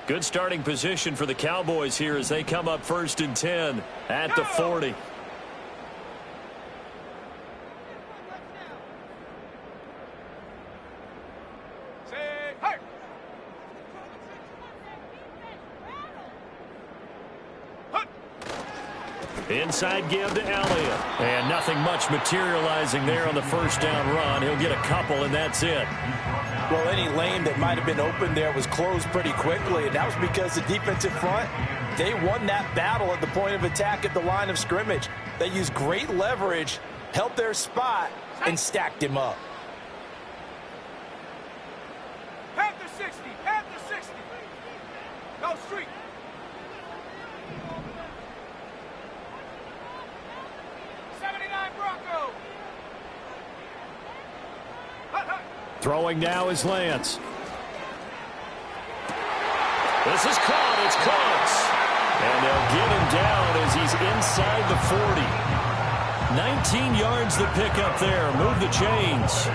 [SPEAKER 1] Good starting position for the Cowboys here as they come up 1st and 10 at the 40. Inside give to Elliott. And nothing much materializing there on the first down run. He'll get a couple, and that's it.
[SPEAKER 2] Well, any lane that might have been open there was closed pretty quickly, and that was because the defensive front They won that battle at the point of attack at the line of scrimmage. They used great leverage, held their spot, and stacked him up.
[SPEAKER 3] Panther 60, Panther 60. Go street. Bronco.
[SPEAKER 1] Throwing now is Lance. This is caught. It's close. And they'll get him down as he's inside the 40. 19 yards to pick up there. Move the chains.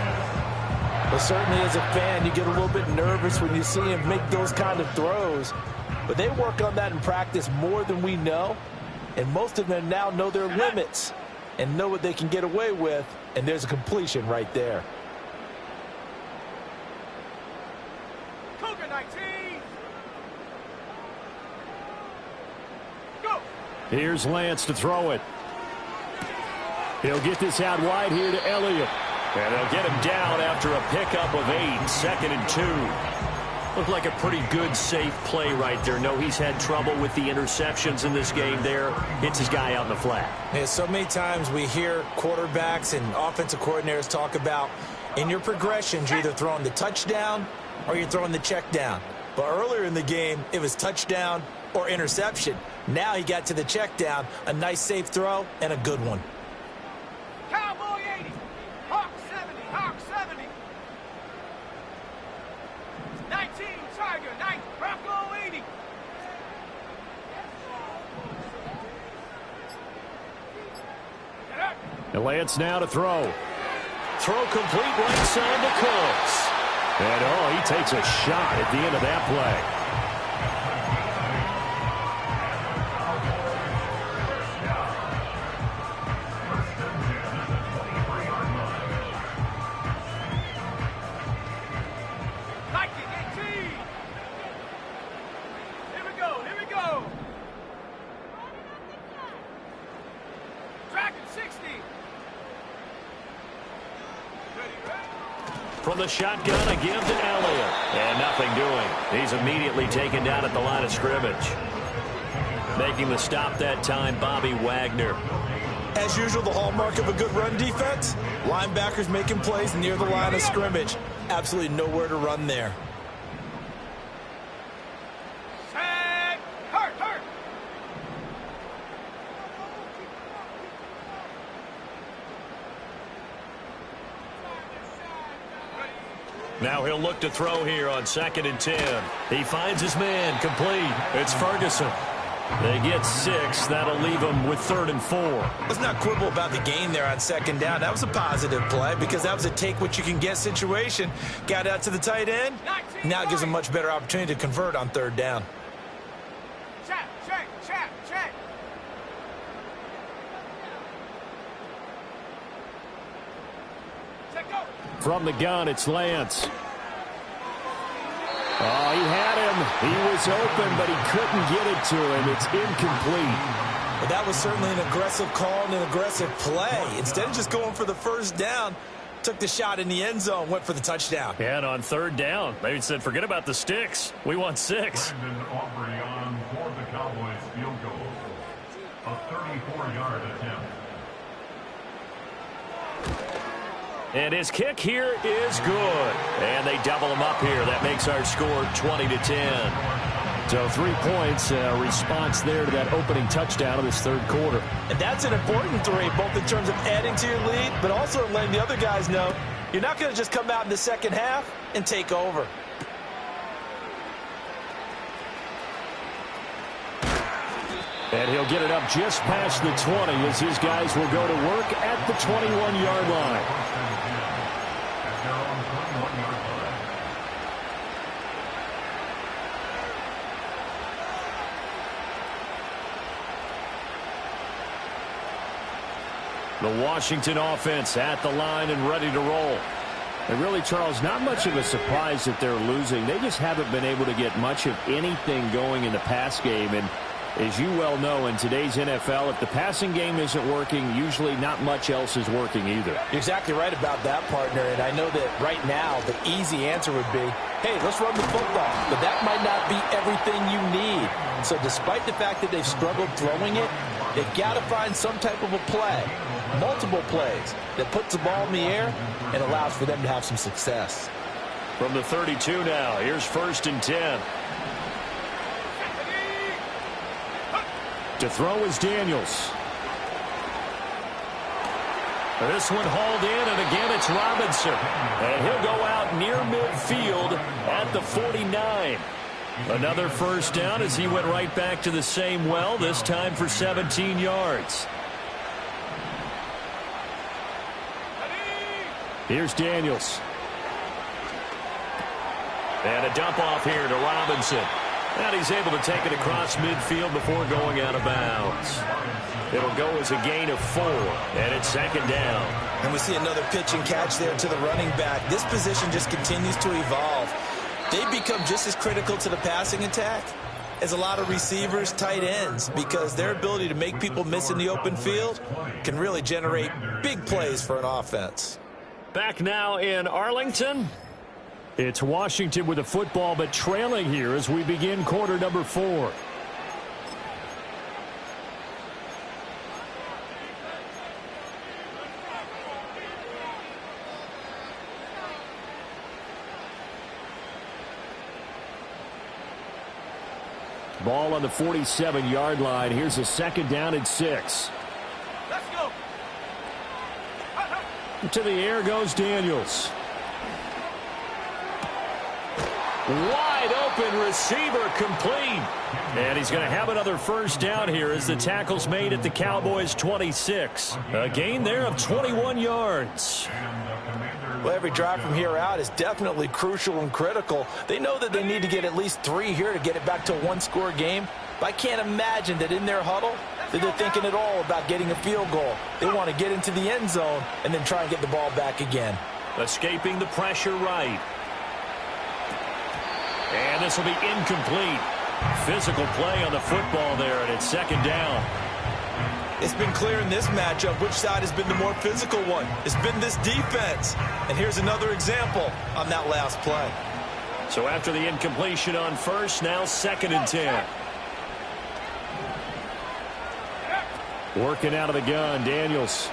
[SPEAKER 2] Well, certainly as a fan, you get a little bit nervous when you see him make those kind of throws. But they work on that in practice more than we know. And most of them now know their limits and know what they can get away with. And there's a completion right there.
[SPEAKER 3] Cougar 19. Go.
[SPEAKER 1] Here's Lance to throw it. He'll get this out wide here to Elliott. And they'll get him down after a pickup of 8, 2nd and 2.
[SPEAKER 5] Looked like a pretty good, safe play right there. No, he's had trouble with the interceptions in this game there. Hits his guy out in the flat.
[SPEAKER 2] Yeah, so many times we hear quarterbacks and offensive coordinators talk about in your progressions, you're either throwing the touchdown or you're throwing the check down. But earlier in the game, it was touchdown or interception. Now he got to the check down, a nice safe throw, and a good one.
[SPEAKER 3] Cowboy 80. Hawk 70. Hawk 70. 19. Tiger 9. Bronco 80.
[SPEAKER 1] And Lance now to throw. Throw complete right side to Cooks. And oh, he takes a shot at the end of that play. From the shotgun, a give to Elliott. And nothing doing. He's immediately taken down at the line of scrimmage. Making the stop that time, Bobby Wagner.
[SPEAKER 2] As usual, the hallmark of a good run defense, linebackers making plays near the line of scrimmage. Absolutely nowhere to run there.
[SPEAKER 1] Now he'll look to throw here on 2nd and 10. He finds his man, complete. It's Ferguson. They get 6. That'll leave them with 3rd and 4.
[SPEAKER 2] Let's not quibble about the gain there on 2nd down. That was a positive play because that was a take-what-you-can-get situation. Got out to the tight end. Now it gives them a much better opportunity to convert on 3rd down.
[SPEAKER 3] Check.
[SPEAKER 1] From the gun, it's Lance. Oh, he had him. He was open, but he couldn't get it to him. It's incomplete.
[SPEAKER 2] But that was certainly an aggressive call and an aggressive play. Instead of just going for the 1st down, took the shot in the end zone, went for the touchdown.
[SPEAKER 5] And on 3rd down, they said, forget about the sticks. We want 6.
[SPEAKER 4] Brandon Aubrey on for the Cowboys field goal. A 34-yard attempt.
[SPEAKER 1] And his kick here is good. And they double him up here. That makes our score 20-10. So 3 points, response there to that opening touchdown of this 3rd quarter.
[SPEAKER 2] And that's an important 3, both in terms of adding to your lead, but also letting the other guys know you're not going to just come out in the 2nd half and take over.
[SPEAKER 1] And he'll get it up just past the 20 as his guys will go to work at the 21-yard line. The Washington offense at the line and ready to roll. And really, Charles, not much of a surprise that they're losing. They just haven't been able to get much of anything going in the pass game. And As you well know, in today's NFL, if the passing game isn't working, usually not much else is working either.
[SPEAKER 2] You're exactly right about that, partner. And I know that right now the easy answer would be, hey, let's run the football. But that might not be everything you need. So despite the fact that they've struggled throwing it, they've got to find some type of a play, multiple plays, that puts the ball in the air and allows for them to have some success.
[SPEAKER 1] From the 32 now, here's 1st and 10. To throw is Daniels. This one hauled in, and again it's Robinson. And he'll go out near midfield at the 49. Another first down as he went right back to the same well, this time for 17 yards. Here's Daniels. And a dump off here to Robinson. And he's able to take it across midfield before going out of bounds. It'll go as a gain of 4, and it's 2nd down.
[SPEAKER 2] And we see another pitch and catch there to the running back. This position just continues to evolve. They become just as critical to the passing attack as a lot of receivers, tight ends, because their ability to make people miss in the open field can really generate big plays for an offense.
[SPEAKER 1] Back now in Arlington. It's Washington with the football, but trailing here as we begin quarter number 4. Ball on the 47-yard line. Here's a 2nd down and 6.
[SPEAKER 3] Let's go.
[SPEAKER 1] To the air goes Daniels. Wide open receiver complete. And he's going to have another first down here as the tackle's made at the Cowboys' 26. A gain there of 21 yards.
[SPEAKER 2] Well, every drive from here out is definitely crucial and critical. They know that they need to get at least 3 here to get it back to a one-score game. But I can't imagine that in their huddle that they're thinking at all about getting a field goal. They want to get into the end zone and then try and get the ball back again.
[SPEAKER 1] Escaping the pressure right. And this will be incomplete. Physical play on the football there, and it's 2nd down.
[SPEAKER 2] It's been clear in this matchup which side has been the more physical one. It's been this defense. And here's another example on that last play.
[SPEAKER 1] So after the incompletion on first, now 2nd and 10. Working out of the gun, Daniels.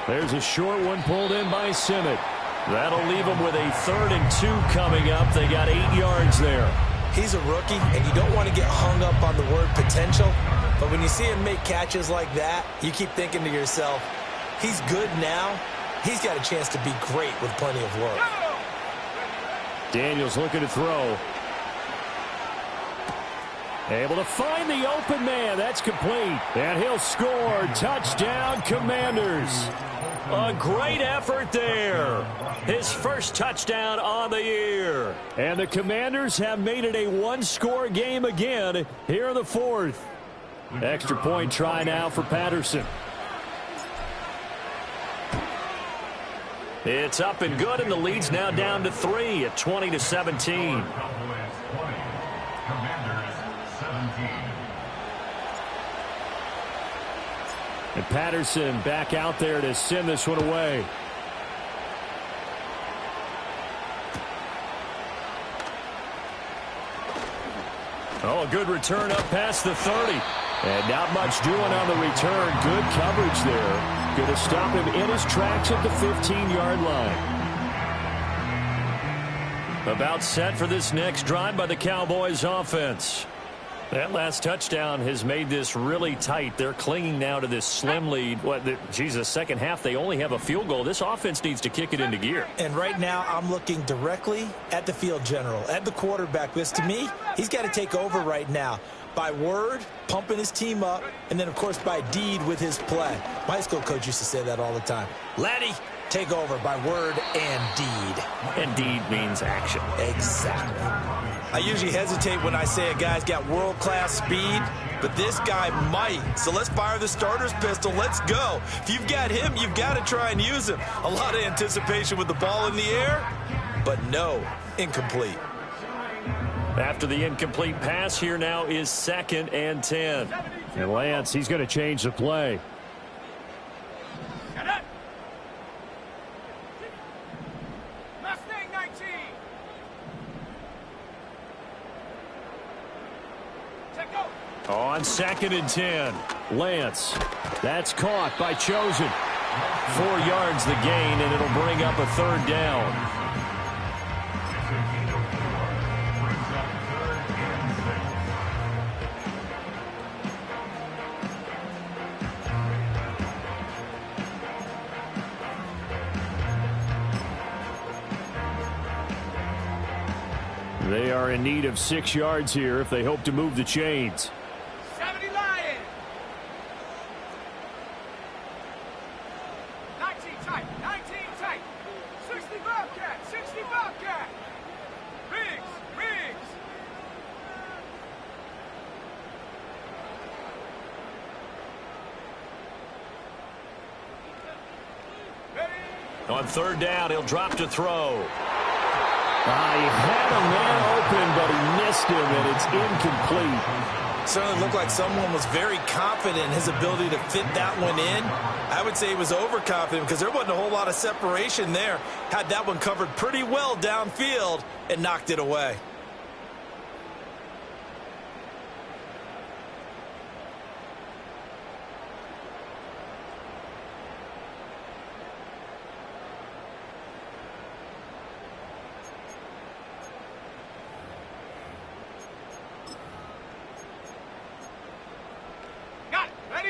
[SPEAKER 1] There's a short one pulled in by Simmett. That'll leave them with a 3rd and 2 coming up. They got 8 yards there.
[SPEAKER 2] He's a rookie, and you don't want to get hung up on the word potential. But when you see him make catches like that, you keep thinking to yourself, he's good now. He's got a chance to be great with plenty of work.
[SPEAKER 1] Daniels looking to throw. Able to find the open man. That's complete. And he'll score. Touchdown, Commanders. A great effort there. His first touchdown on the year. And the Commanders have made it a one-score game again here in the 4th. Extra point try now for Patterson. It's up and good, and the lead's now down to 3 at 20-17. And Patterson back out there to send this one away. Oh, a good return up past the 30. And not much doing on the return. Good coverage there. Going to stop him in his tracks at the 15-yard line. About set for this next drive by the Cowboys offense. That last touchdown has made this really tight. They're clinging now to this slim lead. Second half, they only have a field goal. This offense needs to kick it into gear.
[SPEAKER 2] And right now, I'm looking directly at the field general, at the quarterback. Because to me, he's got to take over right now. By word, pumping his team up, and then, of course, by deed with his play. My high school coach used to say that all the time. Laddie, take over by word and deed.
[SPEAKER 1] And deed means action.
[SPEAKER 2] Exactly. I usually hesitate when I say a guy's got world-class speed, but this guy might. So let's fire the starter's pistol. Let's go. If you've got him, you've got to try and use him. A lot of anticipation with the ball in the air, but no, incomplete.
[SPEAKER 1] After the incomplete pass, here now is 2nd and 10. And Lance, he's going to change the play.
[SPEAKER 3] Mustang 19. Check go.
[SPEAKER 1] On 2nd and 10, Lance. That's caught by Chosen. 4 yards the gain, and it'll bring up a 3rd down. They are in need of 6 yards here if they hope to move the chains.
[SPEAKER 3] 70 Lions. 19 tight. 19 tight. 60 Bobcat. 60 Bobcat. Biggs. Biggs. Ready.
[SPEAKER 1] On 3rd down, he'll drop to throw. He had a man open, but he missed him, and it's incomplete.
[SPEAKER 2] Certainly looked like someone was very confident in his ability to fit that one in. I would say he was overconfident because there wasn't a whole lot of separation there. Had that one covered pretty well downfield and knocked it away.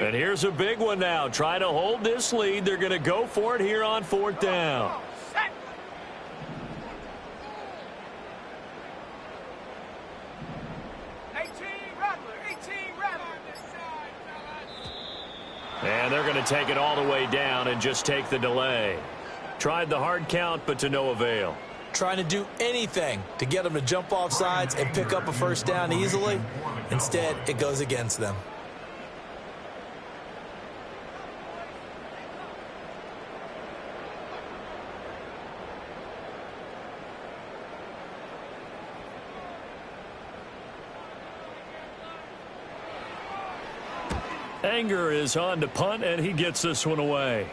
[SPEAKER 1] And here's a big one now. Try to hold this lead. They're going to go for it here on 4th down.
[SPEAKER 3] Set.
[SPEAKER 1] And they're going to take it all the way down and just take the delay. Tried the hard count, but to no avail.
[SPEAKER 2] Trying to do anything to get them to jump off sides and pick up a 1st down easily. Instead, it goes against them.
[SPEAKER 1] Anger is on to punt, and he gets this one away.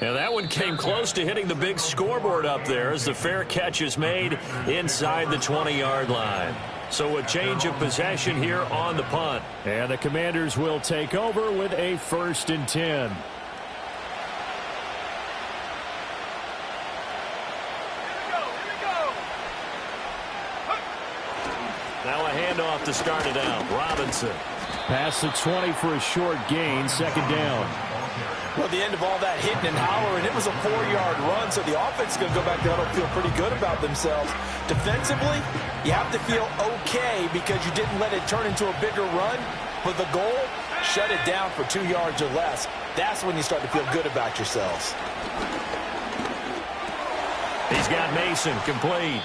[SPEAKER 1] And that one came close to hitting the big scoreboard up there as the fair catch is made inside the 20-yard line. So a change of possession here on the punt. And the Commanders will take over with a 1st and 10. Now a handoff to start it out. Robinson. Past the 20 for a short gain, 2nd down.
[SPEAKER 2] Well, the end of all that hitting and hollering, it was a 4-yard run, so the offense is going to go back there and feel pretty good about themselves. Defensively, you have to feel okay because you didn't let it turn into a bigger run. But the goal, shut it down for 2 yards or less. That's when you start to feel good about yourselves.
[SPEAKER 1] He's got Mason complete.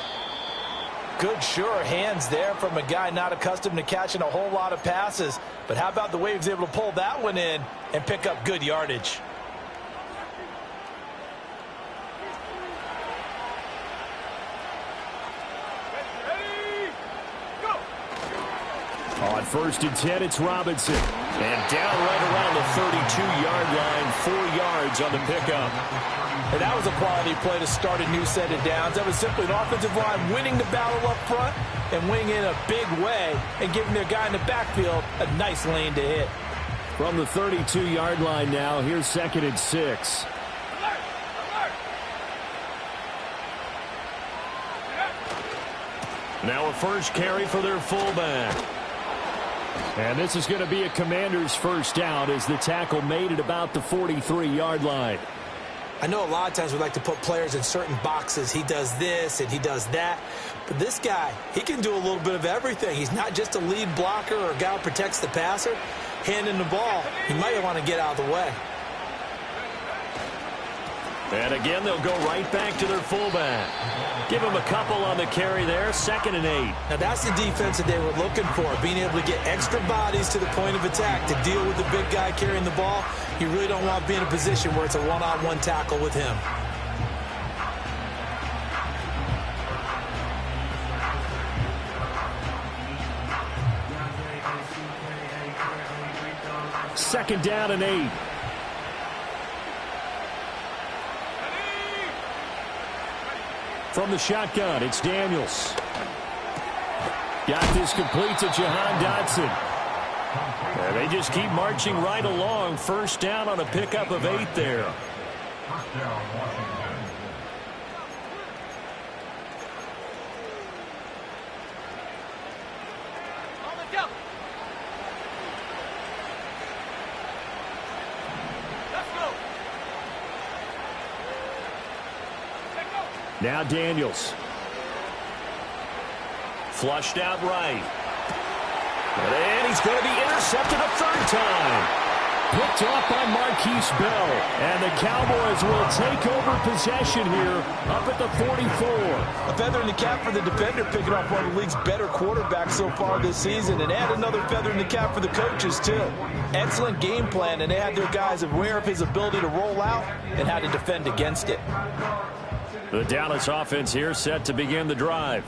[SPEAKER 2] Good, sure hands there from a guy not accustomed to catching a whole lot of passes. But how about the way he was able to pull that one in and pick up good yardage?
[SPEAKER 3] Ready, go.
[SPEAKER 1] On 1st and 10, it's Robinson. And down right around the 32-yard line, 4 yards on the pickup.
[SPEAKER 2] And that was a quality play to start a new set of downs. That was simply an offensive line winning the battle up front and winning in a big way and giving their guy in the backfield a nice lane to hit.
[SPEAKER 1] From the 32-yard line now, here's 2nd and 6.
[SPEAKER 3] Alert, alert.
[SPEAKER 1] Now a first carry for their fullback. And this is going to be a Commander's 1st down as the tackle made at about the 43-yard line.
[SPEAKER 2] I know a lot of times we like to put players in certain boxes. He does this and he does that. But this guy, he can do a little bit of everything. He's not just a lead blocker or a guy who protects the passer. Handing the ball, he might want to get out of the way.
[SPEAKER 1] And again, they'll go right back to their fullback. Give him a couple on the carry there, 2nd and 8.
[SPEAKER 2] Now that's the defense that they were looking for, being able to get extra bodies to the point of attack to deal with the big guy carrying the ball. You really don't want to be in a position where it's a one-on-one tackle with him.
[SPEAKER 1] 2nd down and 8. From the shotgun, it's Daniels. Got this complete to Jahan Dotson. And they just keep marching right along. 1st down on a pickup of 8 there.
[SPEAKER 4] 1st down, Washington.
[SPEAKER 3] On the go. Let's go.
[SPEAKER 1] Now Daniels. Flushed out right. And he's going to be intercepted a 3rd time. Picked off by Marquise Bell. And the Cowboys will take over possession here up at the 44.
[SPEAKER 2] A feather in the cap for the defender, picking off one of the league's better quarterbacks so far this season. And add another feather in the cap for the coaches, too. Excellent game plan, and they had their guys aware of his ability to roll out and how to defend against it.
[SPEAKER 1] The Dallas offense here set to begin the drive.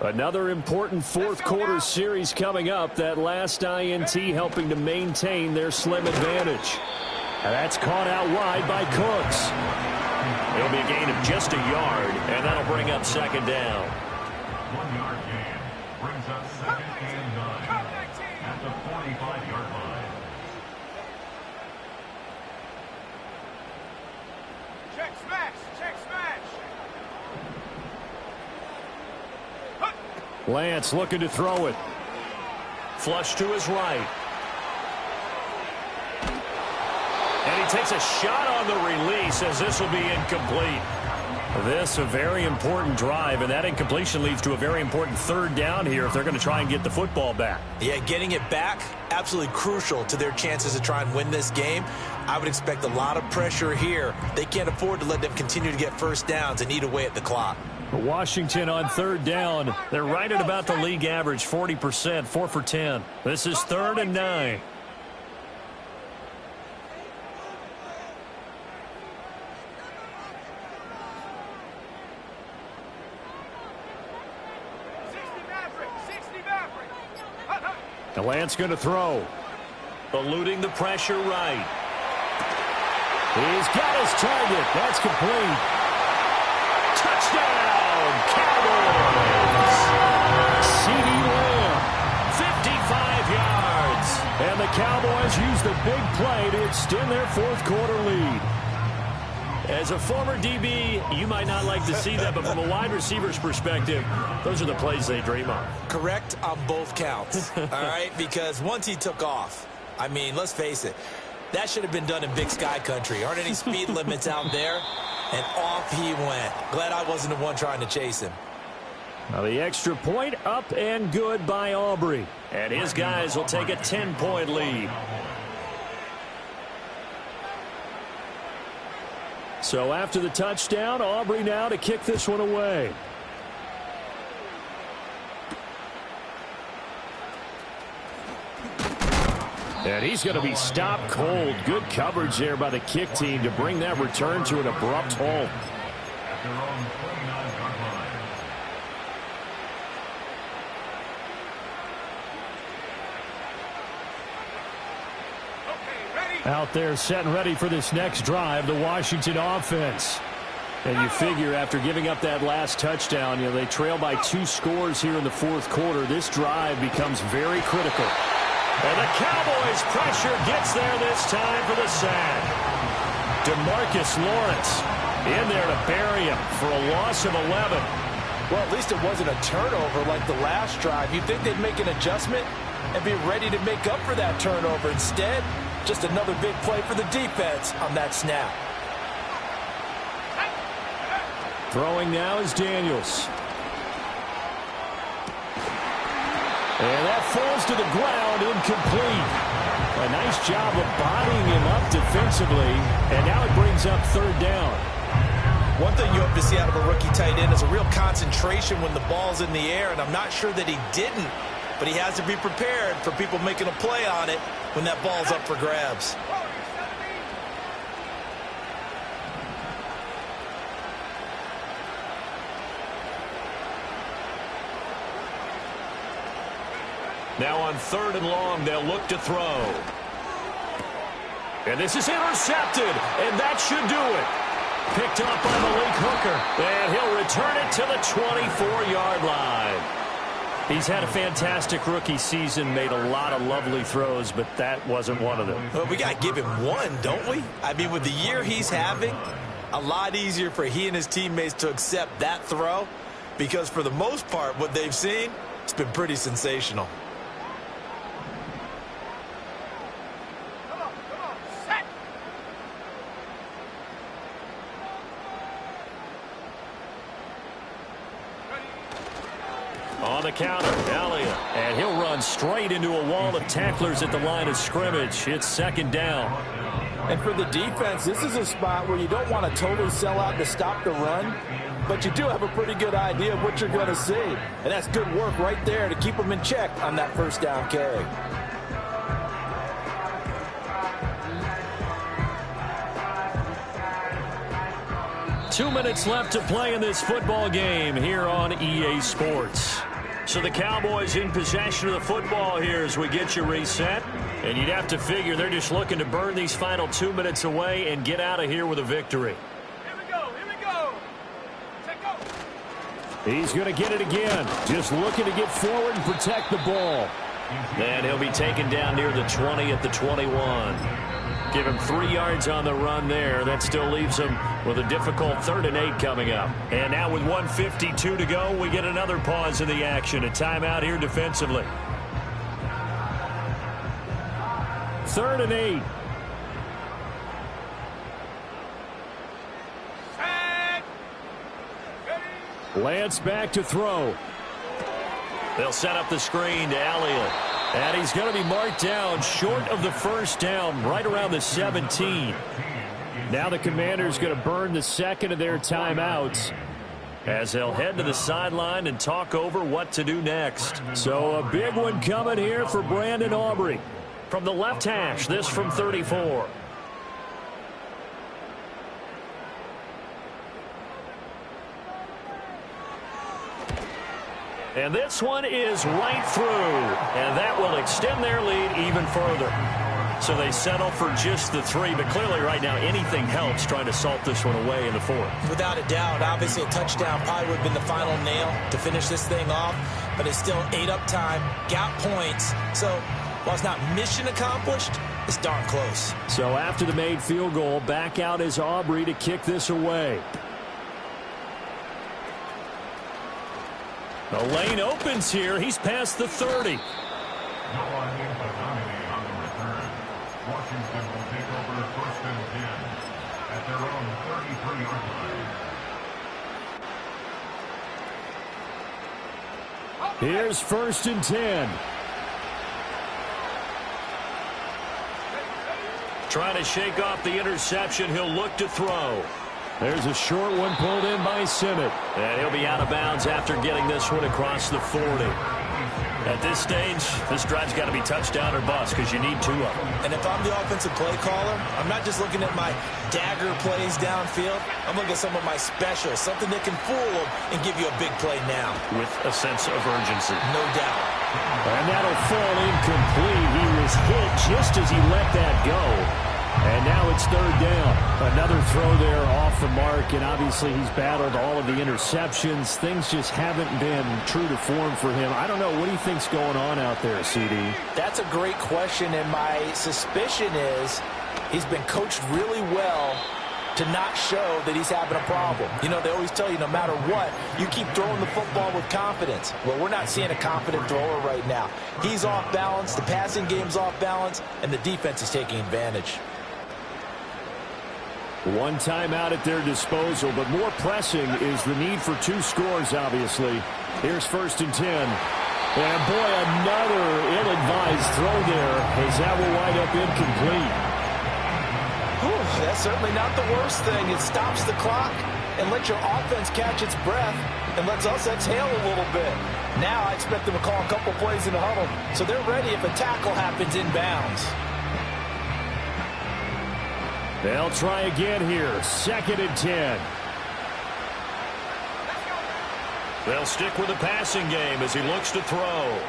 [SPEAKER 1] Another important 4th quarter series coming up. That last INT helping to maintain their slim advantage. And that's caught out wide by Cooks. It'll be a gain of just a yard, and that'll bring up 2nd down.
[SPEAKER 4] 1-yard gain brings up 2nd and 9 at the 45-yard line.
[SPEAKER 3] Check smash. Check smash.
[SPEAKER 1] Lance looking to throw it. Flush to his right. And he takes a shot on the release as this will be incomplete. This a very important drive, and that incompletion leads to a very important 3rd down here if they're going to try and get the football back.
[SPEAKER 2] Yeah, getting it back, absolutely crucial to their chances to try and win this game. I would expect a lot of pressure here. They can't afford to let them continue to get 1st downs and eat away at the clock.
[SPEAKER 1] Washington on 3rd down. They're right at about the league average, 40%, 4 for 10. This is 3rd and 9. And Lance going to throw. Eluding the pressure right. He's got his target. That's complete. Touchdown, Cowboys! C.D. Lamb, 55 yards. And the Cowboys use the big play to extend their 4th quarter lead. As a former DB, you might not like to see that, but from a wide receiver's perspective, those are the plays they dream of.
[SPEAKER 2] Correct on both counts, all right? Because once he took off, I mean, let's face it, that should have been done in Big Sky country. Aren't any speed limits out there? And off he went. Glad I wasn't the one trying to chase him.
[SPEAKER 1] Now the extra point up and good by Aubrey. And his guys will take a 10-point lead. So after the touchdown, Aubrey now to kick this one away. And he's going to be stopped cold. Good coverage there by the kick team to bring that return to an abrupt halt.
[SPEAKER 4] At their own 29-yard line.
[SPEAKER 3] Okay, ready.
[SPEAKER 1] Out there set and ready for this next drive, the Washington offense. And you figure after giving up that last touchdown, they trail by 2 scores here in the 4th quarter. This drive becomes very critical. And the Cowboys pressure gets there this time for the sack. DeMarcus Lawrence in there to bury him for a loss of 11.
[SPEAKER 2] Well, at least it wasn't a turnover like the last drive. You'd think they'd make an adjustment and be ready to make up for that turnover. Instead, just another big play for the defense on that snap.
[SPEAKER 1] Throwing now is Daniels. And that falls to the ground, incomplete. A nice job of bodying him up defensively, and now it brings up 3rd down.
[SPEAKER 2] One thing you hope to see out of a rookie tight end is a real concentration when the ball's in the air, and I'm not sure that he didn't, but he has to be prepared for people making a play on it when that ball's up for grabs.
[SPEAKER 1] Now on 3rd and long, they'll look to throw. And this is intercepted, and that should do it. Picked up by Malik Hooker, and he'll return it to the 24-yard line. He's had a fantastic rookie season, made a lot of lovely throws, but that wasn't one of them.
[SPEAKER 2] Well, we got to give him one, don't we? I mean, with the year he's having, a lot easier for he and his teammates to accept that throw because for the most part, what they've seen, it's been pretty sensational.
[SPEAKER 1] On the counter, Elliott. And he'll run straight into a wall of tacklers at the line of scrimmage. It's second down.
[SPEAKER 2] And for the defense, this is a spot where you don't want to totally sell out to stop the run, but you do have a pretty good idea of what you're going to see. And that's good work right there to keep them in check on that first down carry.
[SPEAKER 1] Two minutes left to play in this football game here on EA Sports. So the Cowboys in possession of the football here as we get you reset. And you'd have to figure they're just looking to burn these final 2 minutes away and get out of here with a victory.
[SPEAKER 3] Here we go, here we go. Take go.
[SPEAKER 1] He's going to get it again. Just looking to get forward and protect the ball. And he'll be taken down near the 20 at the 21. Give him 3 yards on the run there. That still leaves him with a difficult 3rd and 8 coming up. And now with 1:52 to go, we get another pause in the action. A timeout here defensively. 3rd and 8.
[SPEAKER 3] Set. Ready.
[SPEAKER 1] Lance back to throw. They'll set up the screen to Elliott. And he's going to be marked down short of the first down, right around the 17. Now the Commanders going to burn the second of their timeouts as they'll head to the sideline and talk over what to do next. So a big one coming here for Brandon Aubrey. From the left hash, this from 34. And this one is right through. And that will extend their lead even further. So they settle for just the 3. But clearly right now anything helps trying to salt this one away in the 4th.
[SPEAKER 2] Without a doubt, obviously a touchdown probably would have been the final nail to finish this thing off. But it's still ate up time, got points. So while it's not mission accomplished, it's darn close.
[SPEAKER 1] So after the made field goal, back out is Aubrey to kick this away. The lane opens here. He's past the 30.
[SPEAKER 4] No one in but dominating on the return. Washington will take over 1st and 10 at their own 33-yard line.
[SPEAKER 1] Here's 1st and 10. Trying to shake off the interception. He'll look to throw. There's a short one pulled in by Simmett. And he'll be out of bounds after getting this one across the 40. At this stage, this drive's got to be touchdown or bust because you need 2 of them.
[SPEAKER 2] And if I'm the offensive play caller, I'm not just looking at my dagger plays downfield. I'm looking at some of my specials, something that can fool them and give you a big play now.
[SPEAKER 1] With a sense of urgency.
[SPEAKER 2] No doubt.
[SPEAKER 1] And that'll fall incomplete. He was hit just as he let that go. And now it's 3rd down. Another throw there off the mark, and obviously he's battled all of the interceptions. Things just haven't been true to form for him. I don't know. What do you think's going on out there, CD?
[SPEAKER 2] That's a great question, and my suspicion is he's been coached really well to not show that he's having a problem. You know, they always tell you no matter what, you keep throwing the football with confidence. Well, we're not seeing a confident thrower right now. He's off balance, the passing game's off balance, and the defense is taking advantage.
[SPEAKER 1] One timeout at their disposal, but more pressing is the need for 2 scores, obviously. Here's 1st and 10. And, boy, another ill-advised throw there as that will wind up incomplete.
[SPEAKER 2] Whew, that's certainly not the worst thing. It stops the clock and lets your offense catch its breath and lets us exhale a little bit. Now I expect them to call a couple plays in the huddle so they're ready if a tackle happens inbounds.
[SPEAKER 1] They'll try again here. 2nd and 10. They'll stick with the passing game as he looks to throw.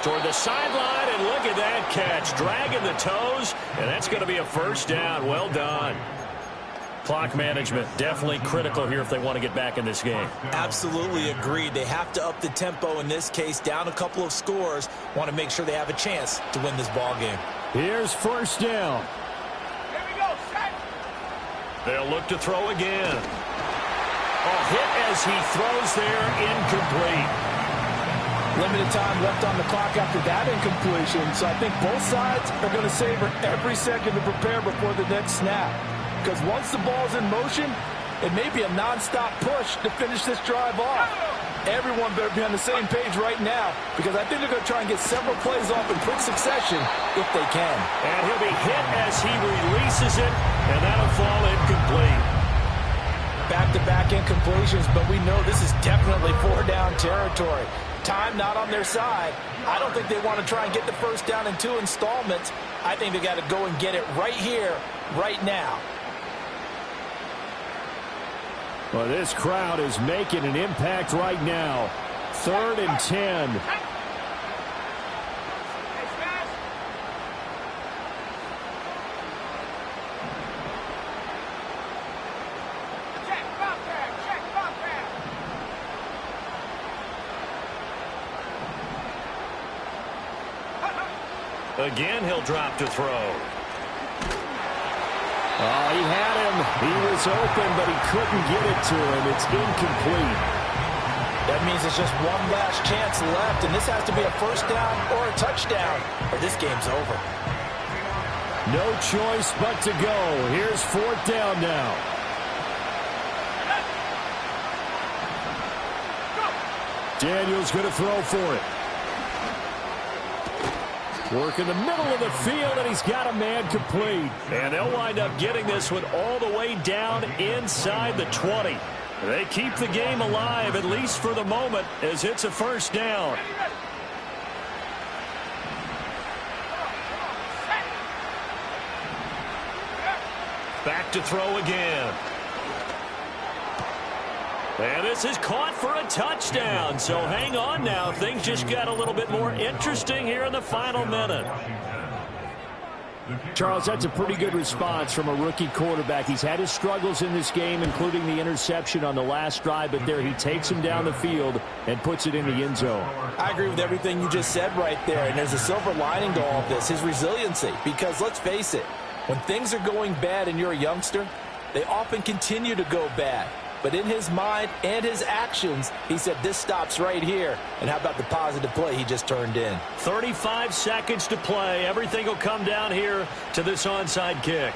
[SPEAKER 5] toward the sideline, and look at that catch. Dragging the toes, and that's going to be a first down. Well done. Clock management, definitely critical here if they want to get back in this game.
[SPEAKER 2] Absolutely agreed. They have to up the tempo in this case, down a couple of scores. Want to make sure they have a chance to win this ball game.
[SPEAKER 1] Here's first down.
[SPEAKER 3] Here we go, set.
[SPEAKER 5] They'll look to throw again. A hit as he throws there, incomplete.
[SPEAKER 2] Limited time left on the clock after that incompletion, so I think both sides are going to savor every second to prepare before the next snap. Because once the ball's in motion, it may be a nonstop push to finish this drive off. Everyone better be on the same page right now, because I think they're going to try and get several plays off in quick succession if they can.
[SPEAKER 5] And he'll be hit as he releases it, and that'll fall incomplete.
[SPEAKER 2] Back-to-back incompletions, but we know this is definitely four-down territory. Time not on their side. I don't think they want to try and get the first down in 2 installments. I think they got to go and get it right here, right now.
[SPEAKER 1] Well, this crowd is making an impact right now. 3rd and 10.
[SPEAKER 3] Hey, smash. Check, bobcat, check, bobcat.
[SPEAKER 5] Again, he'll drop to throw.
[SPEAKER 1] Oh, he had him. He was open, but he couldn't get it to him. It's incomplete.
[SPEAKER 2] That means it's just one last chance left, and this has to be a first down or a touchdown, or this game's over.
[SPEAKER 1] No choice but to go. Here's 4th down now. Daniel's going to throw for it. Work in the middle of the field, and he's got a man complete.
[SPEAKER 5] And they'll wind up getting this one all the way down inside the 20. They keep the game alive, at least for the moment, as it's a first down. Back to throw again. And this is caught for a touchdown. So hang on now. Things just got a little bit more interesting here in the final minute.
[SPEAKER 1] Charles, that's a pretty good response from a rookie quarterback. He's had his struggles in this game, including the interception on the last drive, but there he takes him down the field and puts it in the end zone.
[SPEAKER 2] I agree with everything you just said right there, and there's a silver lining to all of this, his resiliency, because let's face it, when things are going bad and you're a youngster, they often continue to go bad. But in his mind and his actions, he said this stops right here. And how about the positive play he just turned in?
[SPEAKER 5] 35 seconds to play. Everything will come down here to this onside kick.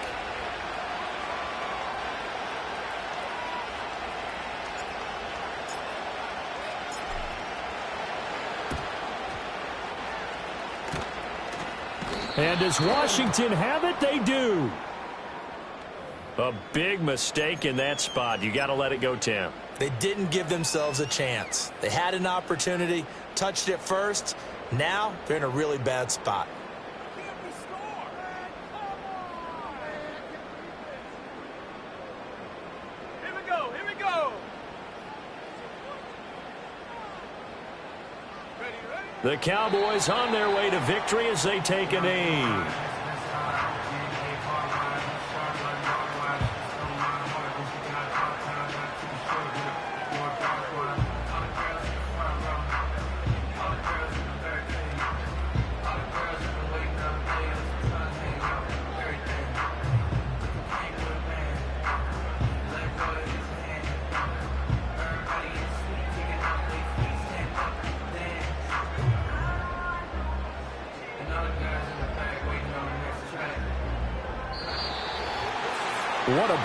[SPEAKER 1] And does Washington have it? They do.
[SPEAKER 5] A big mistake in that spot. You got to let it go, Tim.
[SPEAKER 2] They didn't give themselves a chance. They had an opportunity, touched it first. Now they're in a really bad spot.
[SPEAKER 3] Here we go, here we go. Ready, ready?
[SPEAKER 5] The Cowboys on their way to victory as they take a knee.
[SPEAKER 1] What a